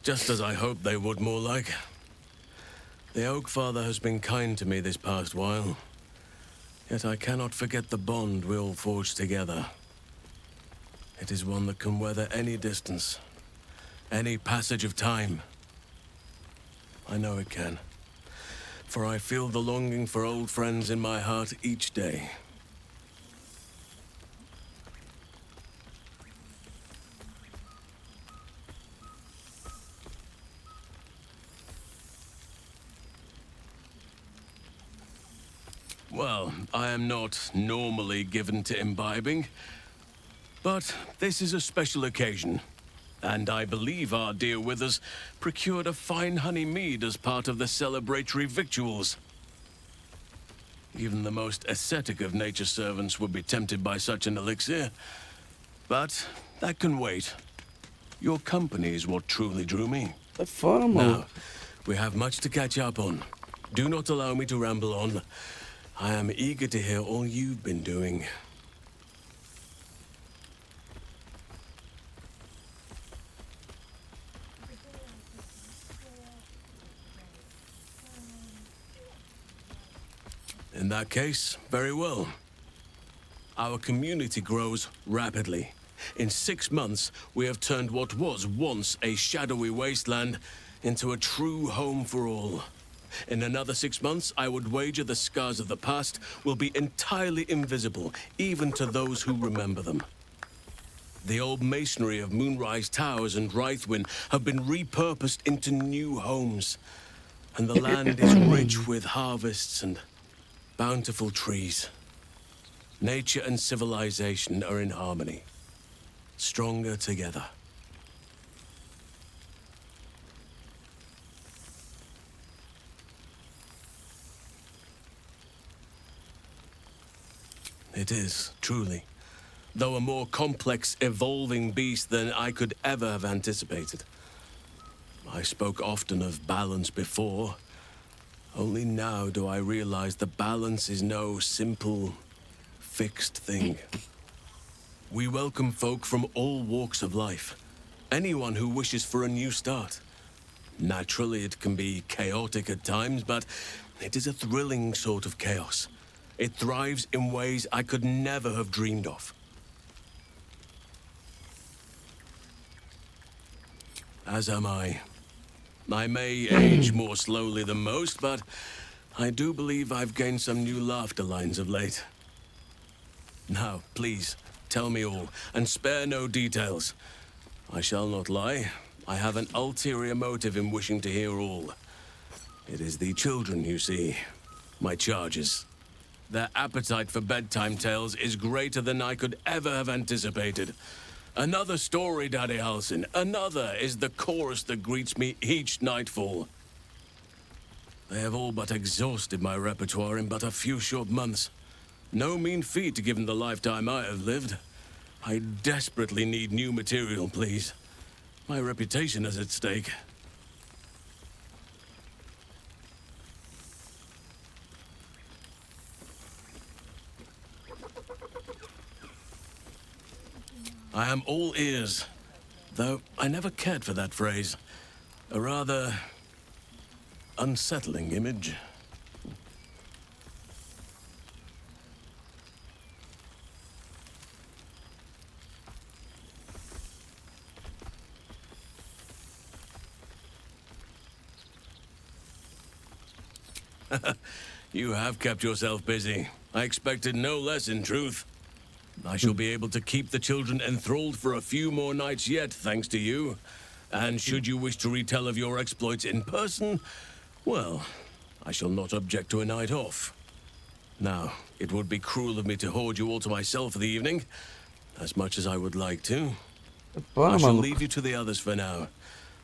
Just as I hoped they would, more like. The Oak Father has been kind to me this past while. Yet I cannot forget the bond we all forged together. It is one that can weather any distance, any passage of time. I know it can, for I feel the longing for old friends in my heart each day. Well, I am not normally given to imbibing, but this is a special occasion. And I believe our dear Withers procured a fine honey mead as part of the celebratory victuals. Even the most ascetic of nature's servants would be tempted by such an elixir. But that can wait. Your company is what truly drew me. Now, we have much to catch up on. Do not allow me to ramble on. I am eager to hear all you've been doing. In that case, very well. Our community grows rapidly. In 6 months, we have turned what was once a shadowy wasteland into a true home for all. In another 6 months, I would wager the scars of the past will be entirely invisible, even to those who remember them. The old masonry of Moonrise Towers and Rythwin have been repurposed into new homes. And the land is rich with harvests and bountiful trees. Nature and civilization are in harmony, stronger together. It is, truly, though a more complex, evolving beast than I could ever have anticipated. I spoke often of balance before. Only now do I realize the balance is no simple, fixed thing. We welcome folk from all walks of life. Anyone who wishes for a new start. Naturally, it can be chaotic at times, but it is a thrilling sort of chaos. It thrives in ways I could never have dreamed of. As am I. I may age more slowly than most, but I do believe I've gained some new laughter lines of late. Now, please, tell me all, and spare no details. I shall not lie. I have an ulterior motive in wishing to hear all. It is the children, you see. My charges. Their appetite for bedtime tales is greater than I could ever have anticipated. Another story, Daddy Halsin. Another is the chorus that greets me each nightfall. They have all but exhausted my repertoire in but a few short months. No mean feat given the lifetime I have lived. I desperately need new material, please. My reputation is at stake. I am all ears, though I never cared for that phrase. A rather unsettling image. You have kept yourself busy. I expected no less, in truth. I shall be able to keep the children enthralled for a few more nights yet, thanks to you. And should you wish to retell of your exploits in person, well, I shall not object to a night off. Now, it would be cruel of me to hoard you all to myself for the evening, as much as I would like to. I shall leave you to the others for now,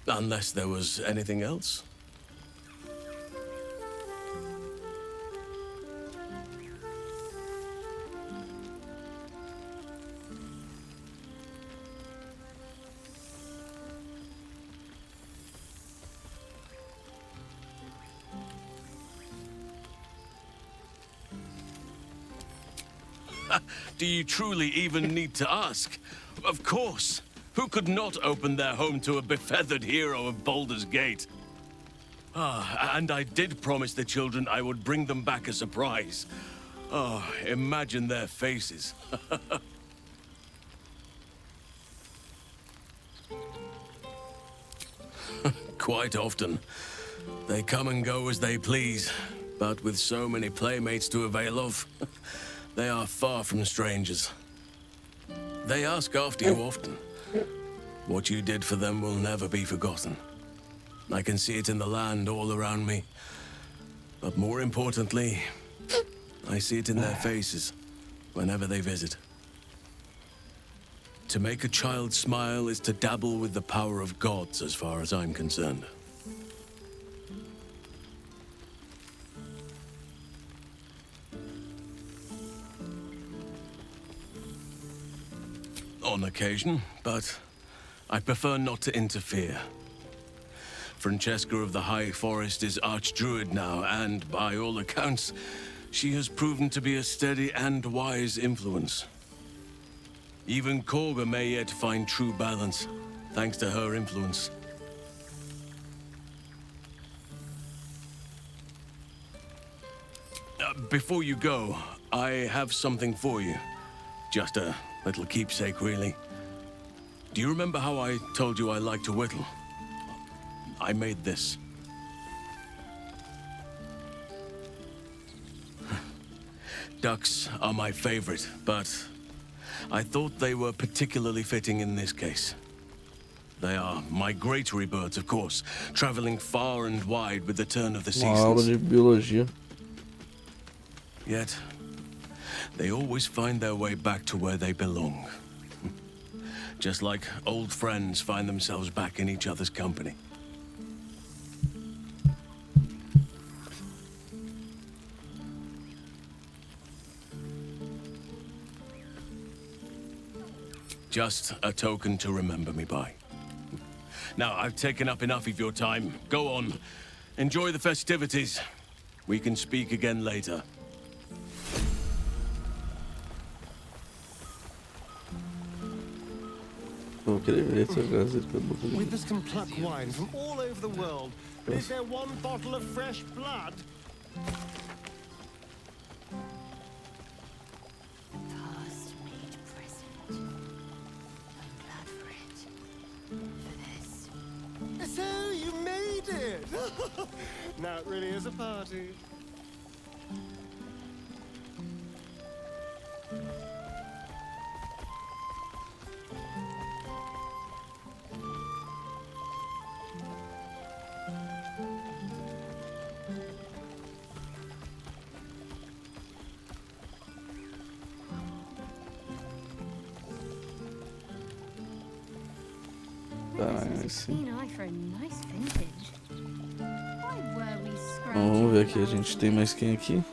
unless there was anything else. Do you truly even need to ask? Of course. Who could not open their home to a befeathered hero of Baldur's Gate? Ah, and I did promise the children I would bring them back a surprise. Oh, imagine their faces. Quite often. They come and go as they please, but with so many playmates to avail of, they are far from strangers. They ask after you often. What you did for them will never be forgotten. I can see it in the land all around me. But more importantly, I see it in their faces whenever they visit. To make a child smile is to dabble with the power of gods, as far as I'm concerned. On occasion, but I prefer not to interfere. Francesca of the High Forest is Archdruid now, and by all accounts, she has proven to be a steady and wise influence. Even Korga may yet find true balance, thanks to her influence. Before you go, I have something for you. Just a little keepsake, really. Do you remember how I told you I like to whittle? I made this. Ducks are my favorite, but I thought they were particularly fitting in this case. They are migratory birds, of course, traveling far and wide with the turn of the seasons. Uma aula de biologia. Yet, they always find their way back to where they belong. Just like old friends find themselves back in each other's company. Just a token to remember me by. Now, I've taken up enough of your time. Go on. Enjoy the festivities. We can speak again later. Withers can pluck wine from all over the world, but is there one bottle of fresh blood? Past made present. I'm glad for it. For this. So you made it! Now it really is a party. Keen eye for a nice vintage. Why were we Vamos ver aqui, a gente tem mais quem aqui?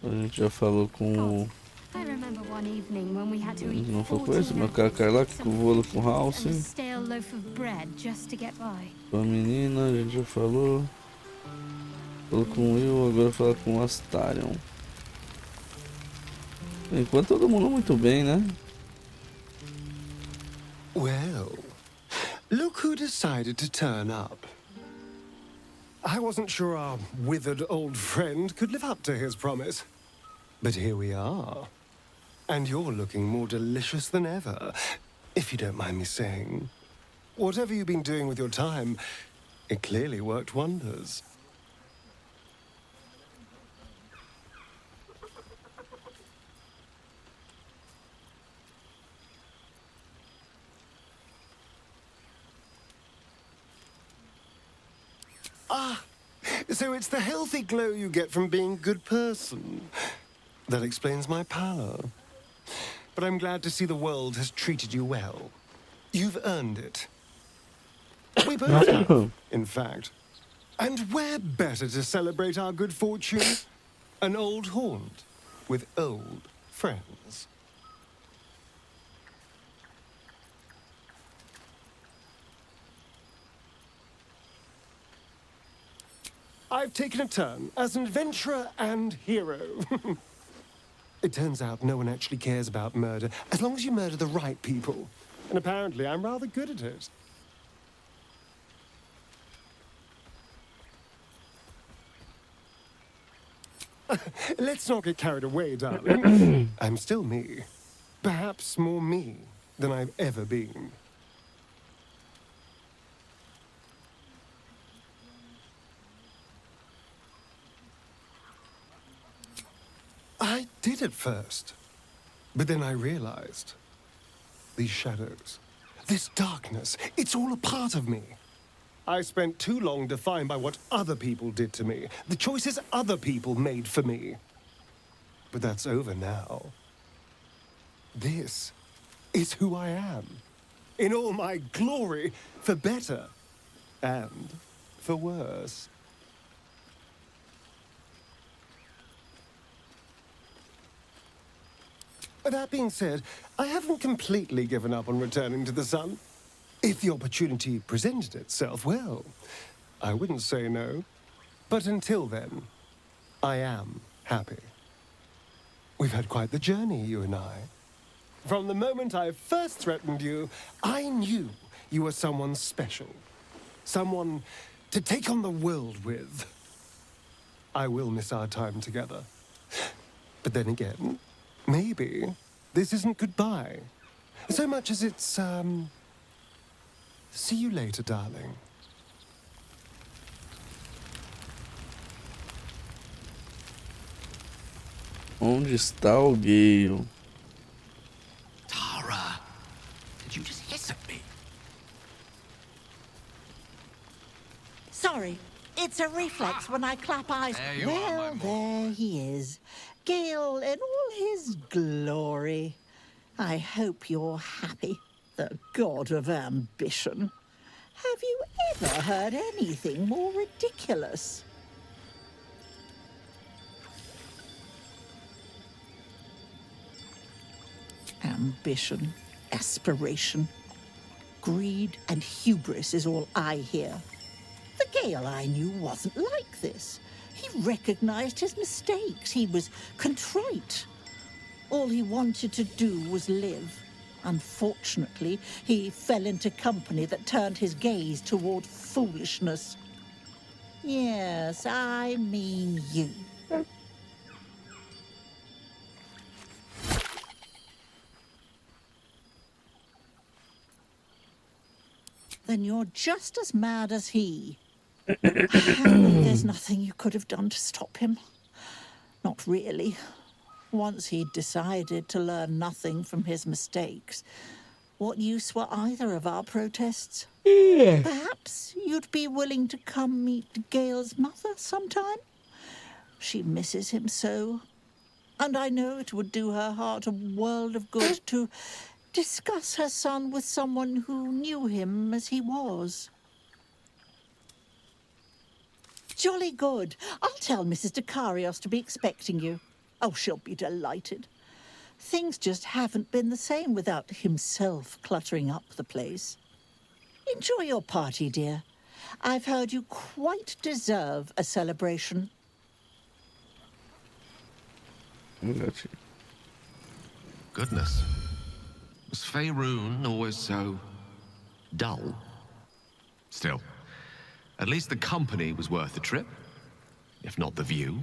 A gente já falou com... I remember one evening when we had to A gente eat não falou com esse, meu cara lá que voa com o House. and a stale loaf of bread just to get by. Com a menina, a gente já falou. Falou com o Will, agora fala com o Astarion. Enquanto todo mundo muito bem, né? Well, look who decided to turn up. I wasn't sure our withered old friend could live up to his promise. But here we are. And you're looking more delicious than ever, if you don't mind me saying. Whatever you've been doing with your time, it clearly worked wonders. Ah, so it's the healthy glow you get from being a good person. That explains my pallor. But I'm glad to see the world has treated you well. You've earned it. We both have, in fact. And where better to celebrate our good fortune? An old haunt with old friends. I've taken a turn as an adventurer and hero. It turns out no one actually cares about murder, as long as you murder the right people. And apparently I'm rather good at it. Let's not get carried away, darling. I'm still me. Perhaps more me than I've ever been. I did at first, but then I realized these shadows, this darkness, it's all a part of me. I spent too long defined by what other people did to me, the choices other people made for me. But that's over now. This is who I am, in all my glory, for better and for worse. That being said, I haven't completely given up on returning to the sun. If the opportunity presented itself, well, I wouldn't say no. But until then, I am happy. We've had quite the journey, you and I. From the moment I first threatened you, I knew you were someone special. Someone to take on the world with. I will miss our time together. But then again, maybe this isn't goodbye. So much as it's, see you later, darling. Onde está o Gale? Tara, did you just hiss at me? Sorry, it's a reflex when I clap eyes. There you well, are, my there he is. Gale in all his glory. I hope you're happy, the god of ambition. Have you ever heard anything more ridiculous? Ambition, aspiration, greed and hubris is all I hear. The Gale I knew wasn't like this. He recognized his mistakes. He was contrite. All he wanted to do was live. Unfortunately, he fell into company that turned his gaze toward foolishness. Yes, I mean you. Then you're just as mad as he. There's nothing you could have done to stop him. Not really. Once he'd decided to learn nothing from his mistakes, what use were either of our protests? Perhaps you'd be willing to come meet Gale's mother sometime? She misses him so. And I know it would do her heart a world of good to discuss her son with someone who knew him as he was. Jolly good. I'll tell Mrs. Dekarios to be expecting you. Oh, she'll be delighted. Things just haven't been the same without himself cluttering up the place. Enjoy your party, dear. I've heard you quite deserve a celebration. Goodness. Was Faerun always so dull? Still, at least the company was worth the trip, if not the view.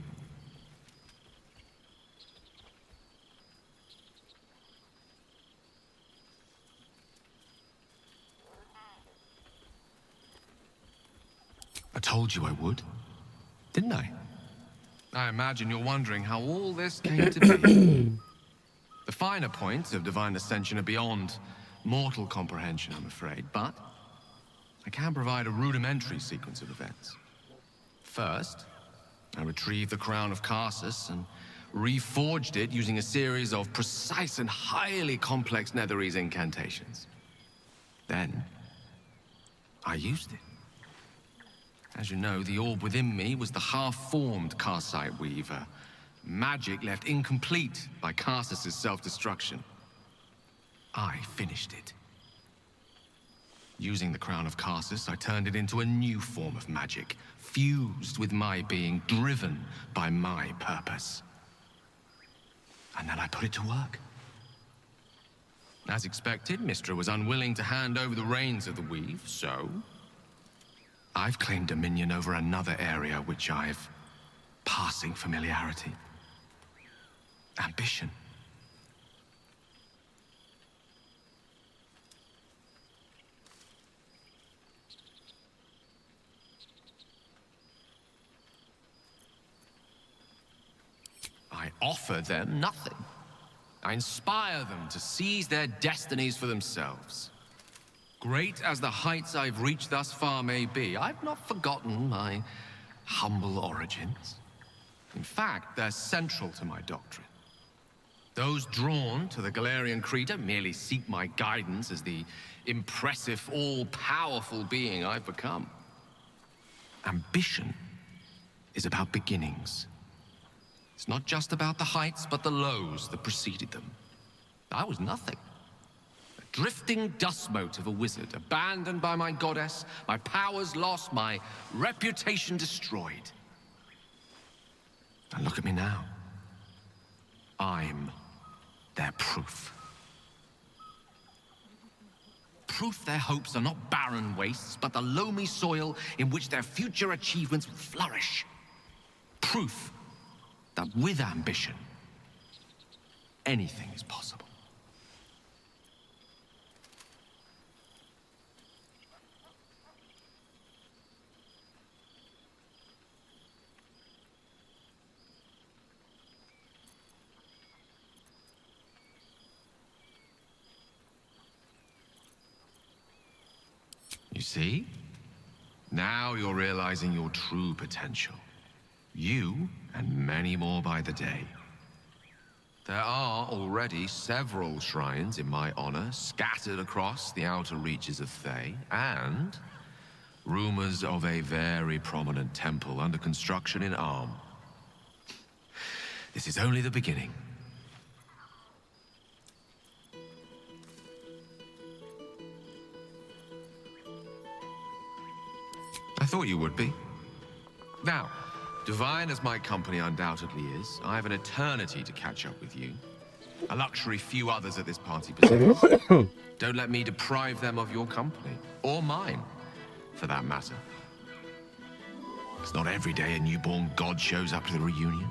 I told you I would, didn't I? I imagine you're wondering how all this came to be. The finer points of divine ascension are beyond mortal comprehension, I'm afraid, but I can provide a rudimentary sequence of events. First, I retrieved the crown of Karsus and reforged it using a series of precise and highly complex Netherese incantations. Then, I used it. As you know, the orb within me was the half-formed Karsite Weaver. Magic left incomplete by Karsus' self-destruction. I finished it. Using the crown of Karsus, I turned it into a new form of magic, fused with my being, driven by my purpose. And then I put it to work. As expected, Mystra was unwilling to hand over the reins of the weave, so I've claimed dominion over another area which I've passing familiarity. Ambition. I offer them nothing. I inspire them to seize their destinies for themselves. Great as the heights I've reached thus far may be, I've not forgotten my humble origins. In fact, they're central to my doctrine. Those drawn to the Galarian Creed don't merely seek my guidance as the impressive, all-powerful being I've become. Ambition is about beginnings. It's not just about the heights, but the lows that preceded them. I was nothing. A drifting dust mote of a wizard, abandoned by my goddess, my powers lost, my reputation destroyed. And look at me now. I'm their proof. Proof their hopes are not barren wastes, but the loamy soil in which their future achievements will flourish. Proof that with ambition, anything is possible. You see? Now you're realizing your true potential. You, and many more by the day. There are already several shrines in my honor scattered across the outer reaches of Thay, and rumors of a very prominent temple under construction in Arm. This is only the beginning. I thought you would be. Now, divine as my company undoubtedly is, I have an eternity to catch up with you. A luxury few others at this party possess. Don't let me deprive them of your company, or mine, for that matter. It's not every day a newborn god shows up to the reunion.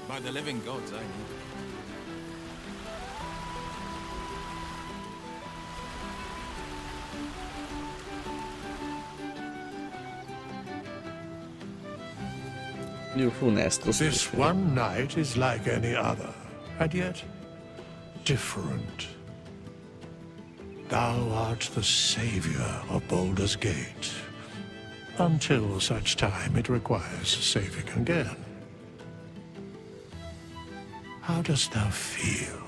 By the living gods, I mean. This one night is like any other, and yet different. Thou art the savior of Baldur's Gate, until such time it requires saving again. How dost thou feel?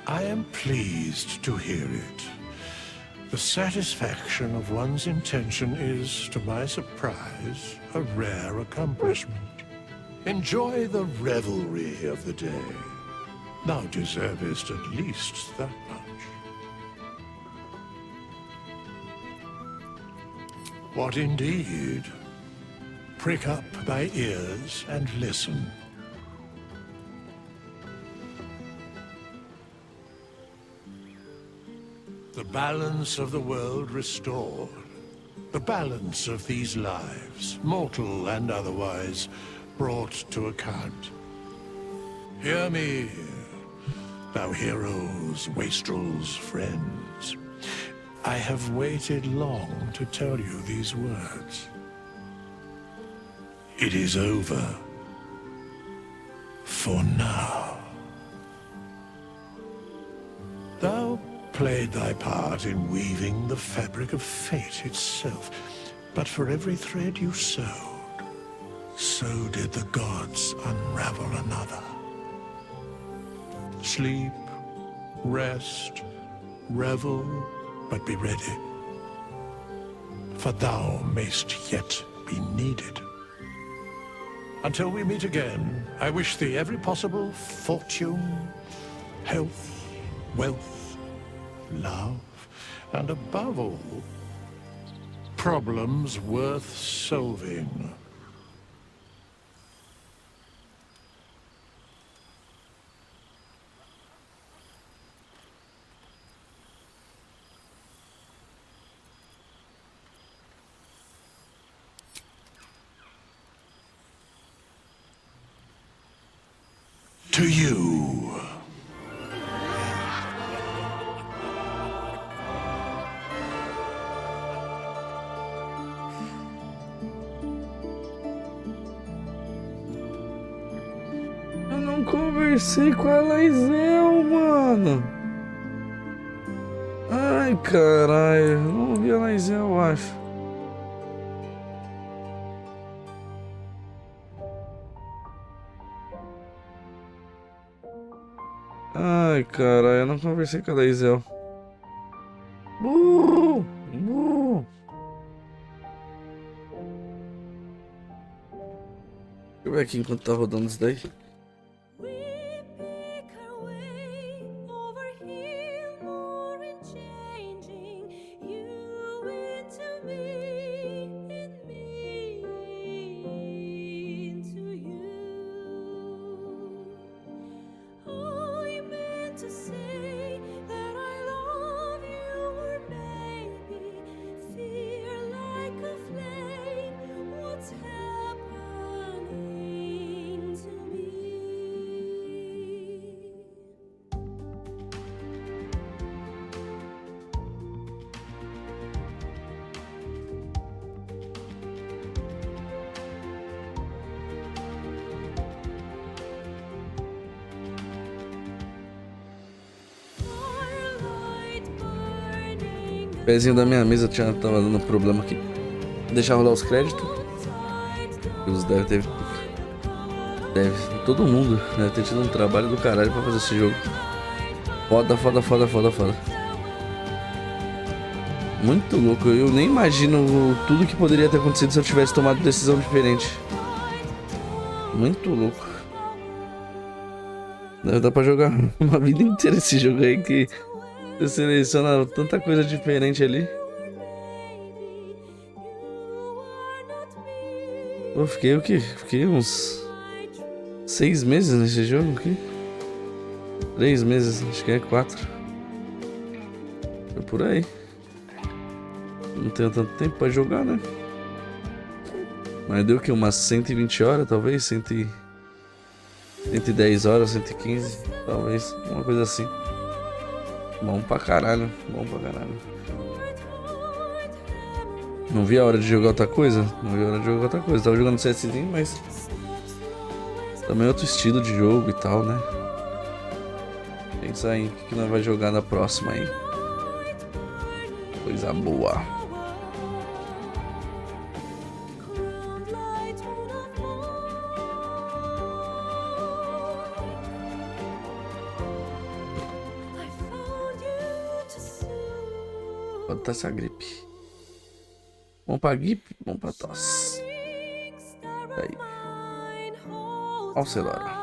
I am pleased to hear it. The satisfaction of one's intention is, to my surprise, a rare accomplishment. Enjoy the revelry of the day. Thou deservest at least that much. What indeed? Prick up thy ears and listen. The balance of the world restored. The balance of these lives, mortal and otherwise, brought to account. Hear me, thou heroes, wastrels, friends. I have waited long to tell you these words. It is over. For now. Thou played thy part in weaving the fabric of fate itself, but for every thread you sewed, so did the gods unravel another. Sleep, rest, revel, but be ready, for thou mayst yet be needed. Until we meet again, I wish thee every possible fortune, health, wealth, love, and above all, problems worth solving. To you. Eu não conversei com a Laisel, mano. Ai, caralho. Eu não vi a Laisel, eu acho. Ai, caralho. Eu não conversei com a Laisel. Burro! Burro! Deixa eu ver aqui enquanto tá rodando isso daí. O pezinho da minha mesa tava dando problema aqui. Deixar rolar os créditos. Todo mundo deve ter tido um trabalho do caralho pra fazer esse jogo. Foda, foda, foda, foda, foda. Muito louco. Eu nem imagino tudo que poderia ter acontecido se eu tivesse tomado decisão diferente. Muito louco. Dá pra jogar uma vida inteira esse jogo aí que você seleciona tanta coisa diferente ali. Eu fiquei o quê? Fiquei uns 6 meses nesse jogo aqui. 3 meses, acho que é 4. Foi por aí. Não tenho tanto tempo pra jogar, né? Mas deu que umas 120 horas, talvez, 110 horas, 115, talvez, uma coisa assim. Bom pra caralho, bom pra caralho. Não vi a hora de jogar outra coisa, Tava jogando CSzinho, mas também outro estilo de jogo e tal, né? Pensa aí o que nós vai jogar na próxima aí. Coisa boa. Pode estar essa gripe. Bom pra gripe, bom pra tosse. Aí. Ó o Celora.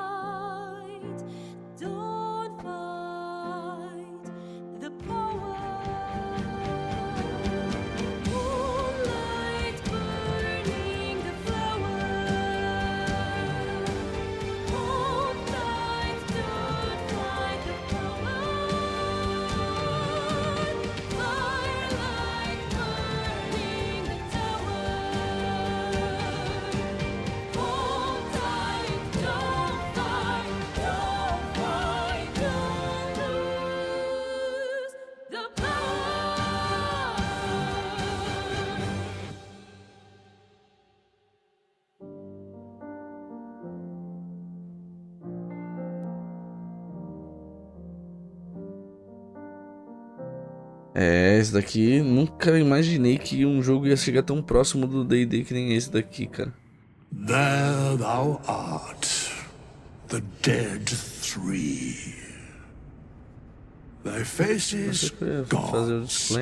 É, esse daqui, nunca imaginei que um jogo ia chegar tão próximo do D&D que nem esse daqui, cara. There thou art, the dead three. Thy faces gods,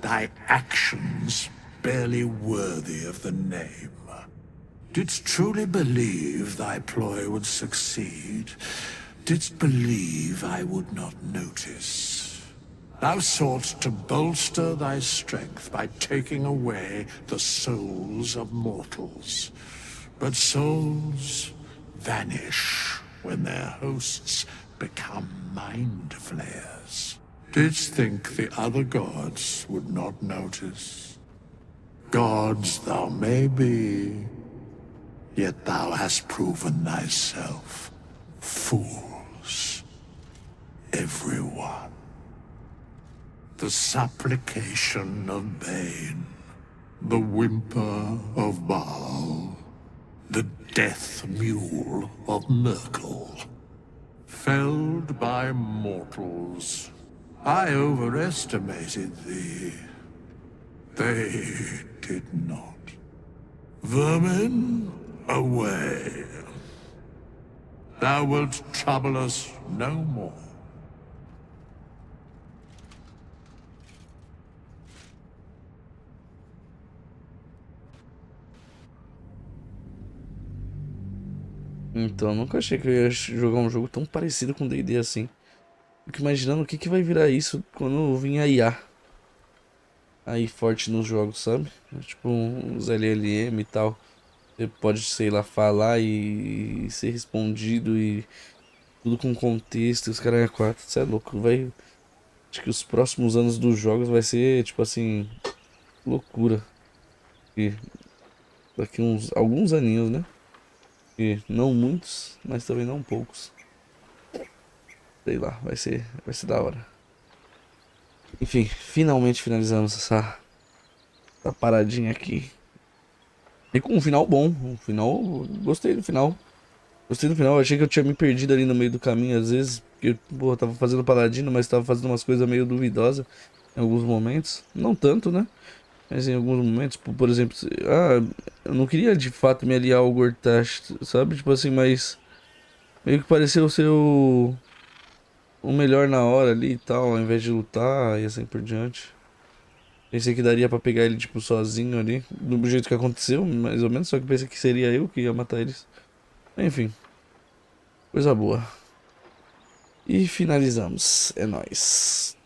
thy actions barely worthy of the name. Didst truly believe thy ploy would succeed? Didst believe I would not notice? Thou soughtst to bolster thy strength by taking away the souls of mortals. But souls vanish when their hosts become mind flayers. Didst think the other gods would not notice? Gods thou may be, yet thou hast proven thyself fool. everyone. The supplication of Bane, the whimper of Baal, the death mule of Merkel. Felled by mortals, I overestimated thee. They did not. Vermin, away. Thou wilt trouble us no more. Então, eu nunca achei que eu ia jogar um jogo tão parecido com D&D assim. Fico imaginando o que vai virar isso quando vir a IA. Aí forte nos jogos, sabe? Tipo uns LLM e tal. Você pode, sei lá, falar e ser respondido e tudo com contexto. Os caras é 4, você é louco, vai. Acho que os próximos anos dos jogos vai ser, tipo assim, loucura. E daqui uns alguns aninhos, né? E não muitos, mas também não poucos. Sei lá, vai ser da hora. Enfim, finalmente finalizamos essa paradinha aqui. E com um final bom, um final, gostei do final. Gostei do final, achei que eu tinha me perdido ali no meio do caminho às vezes, porque pô, eu tava fazendo paladino, mas tava fazendo umas coisas meio duvidosas em alguns momentos. Não tanto, né? Mas em alguns momentos, por exemplo, eu não queria de fato me aliar ao Gortash, sabe? Tipo assim, mas meio que pareceu ser o melhor na hora ali e tal, ao invés de lutar e assim por diante. Pensei que daria pra pegar ele, tipo, sozinho ali, do jeito que aconteceu, mais ou menos, só que pensei que seria eu que ia matar eles. Enfim, coisa boa. E finalizamos, é nóis.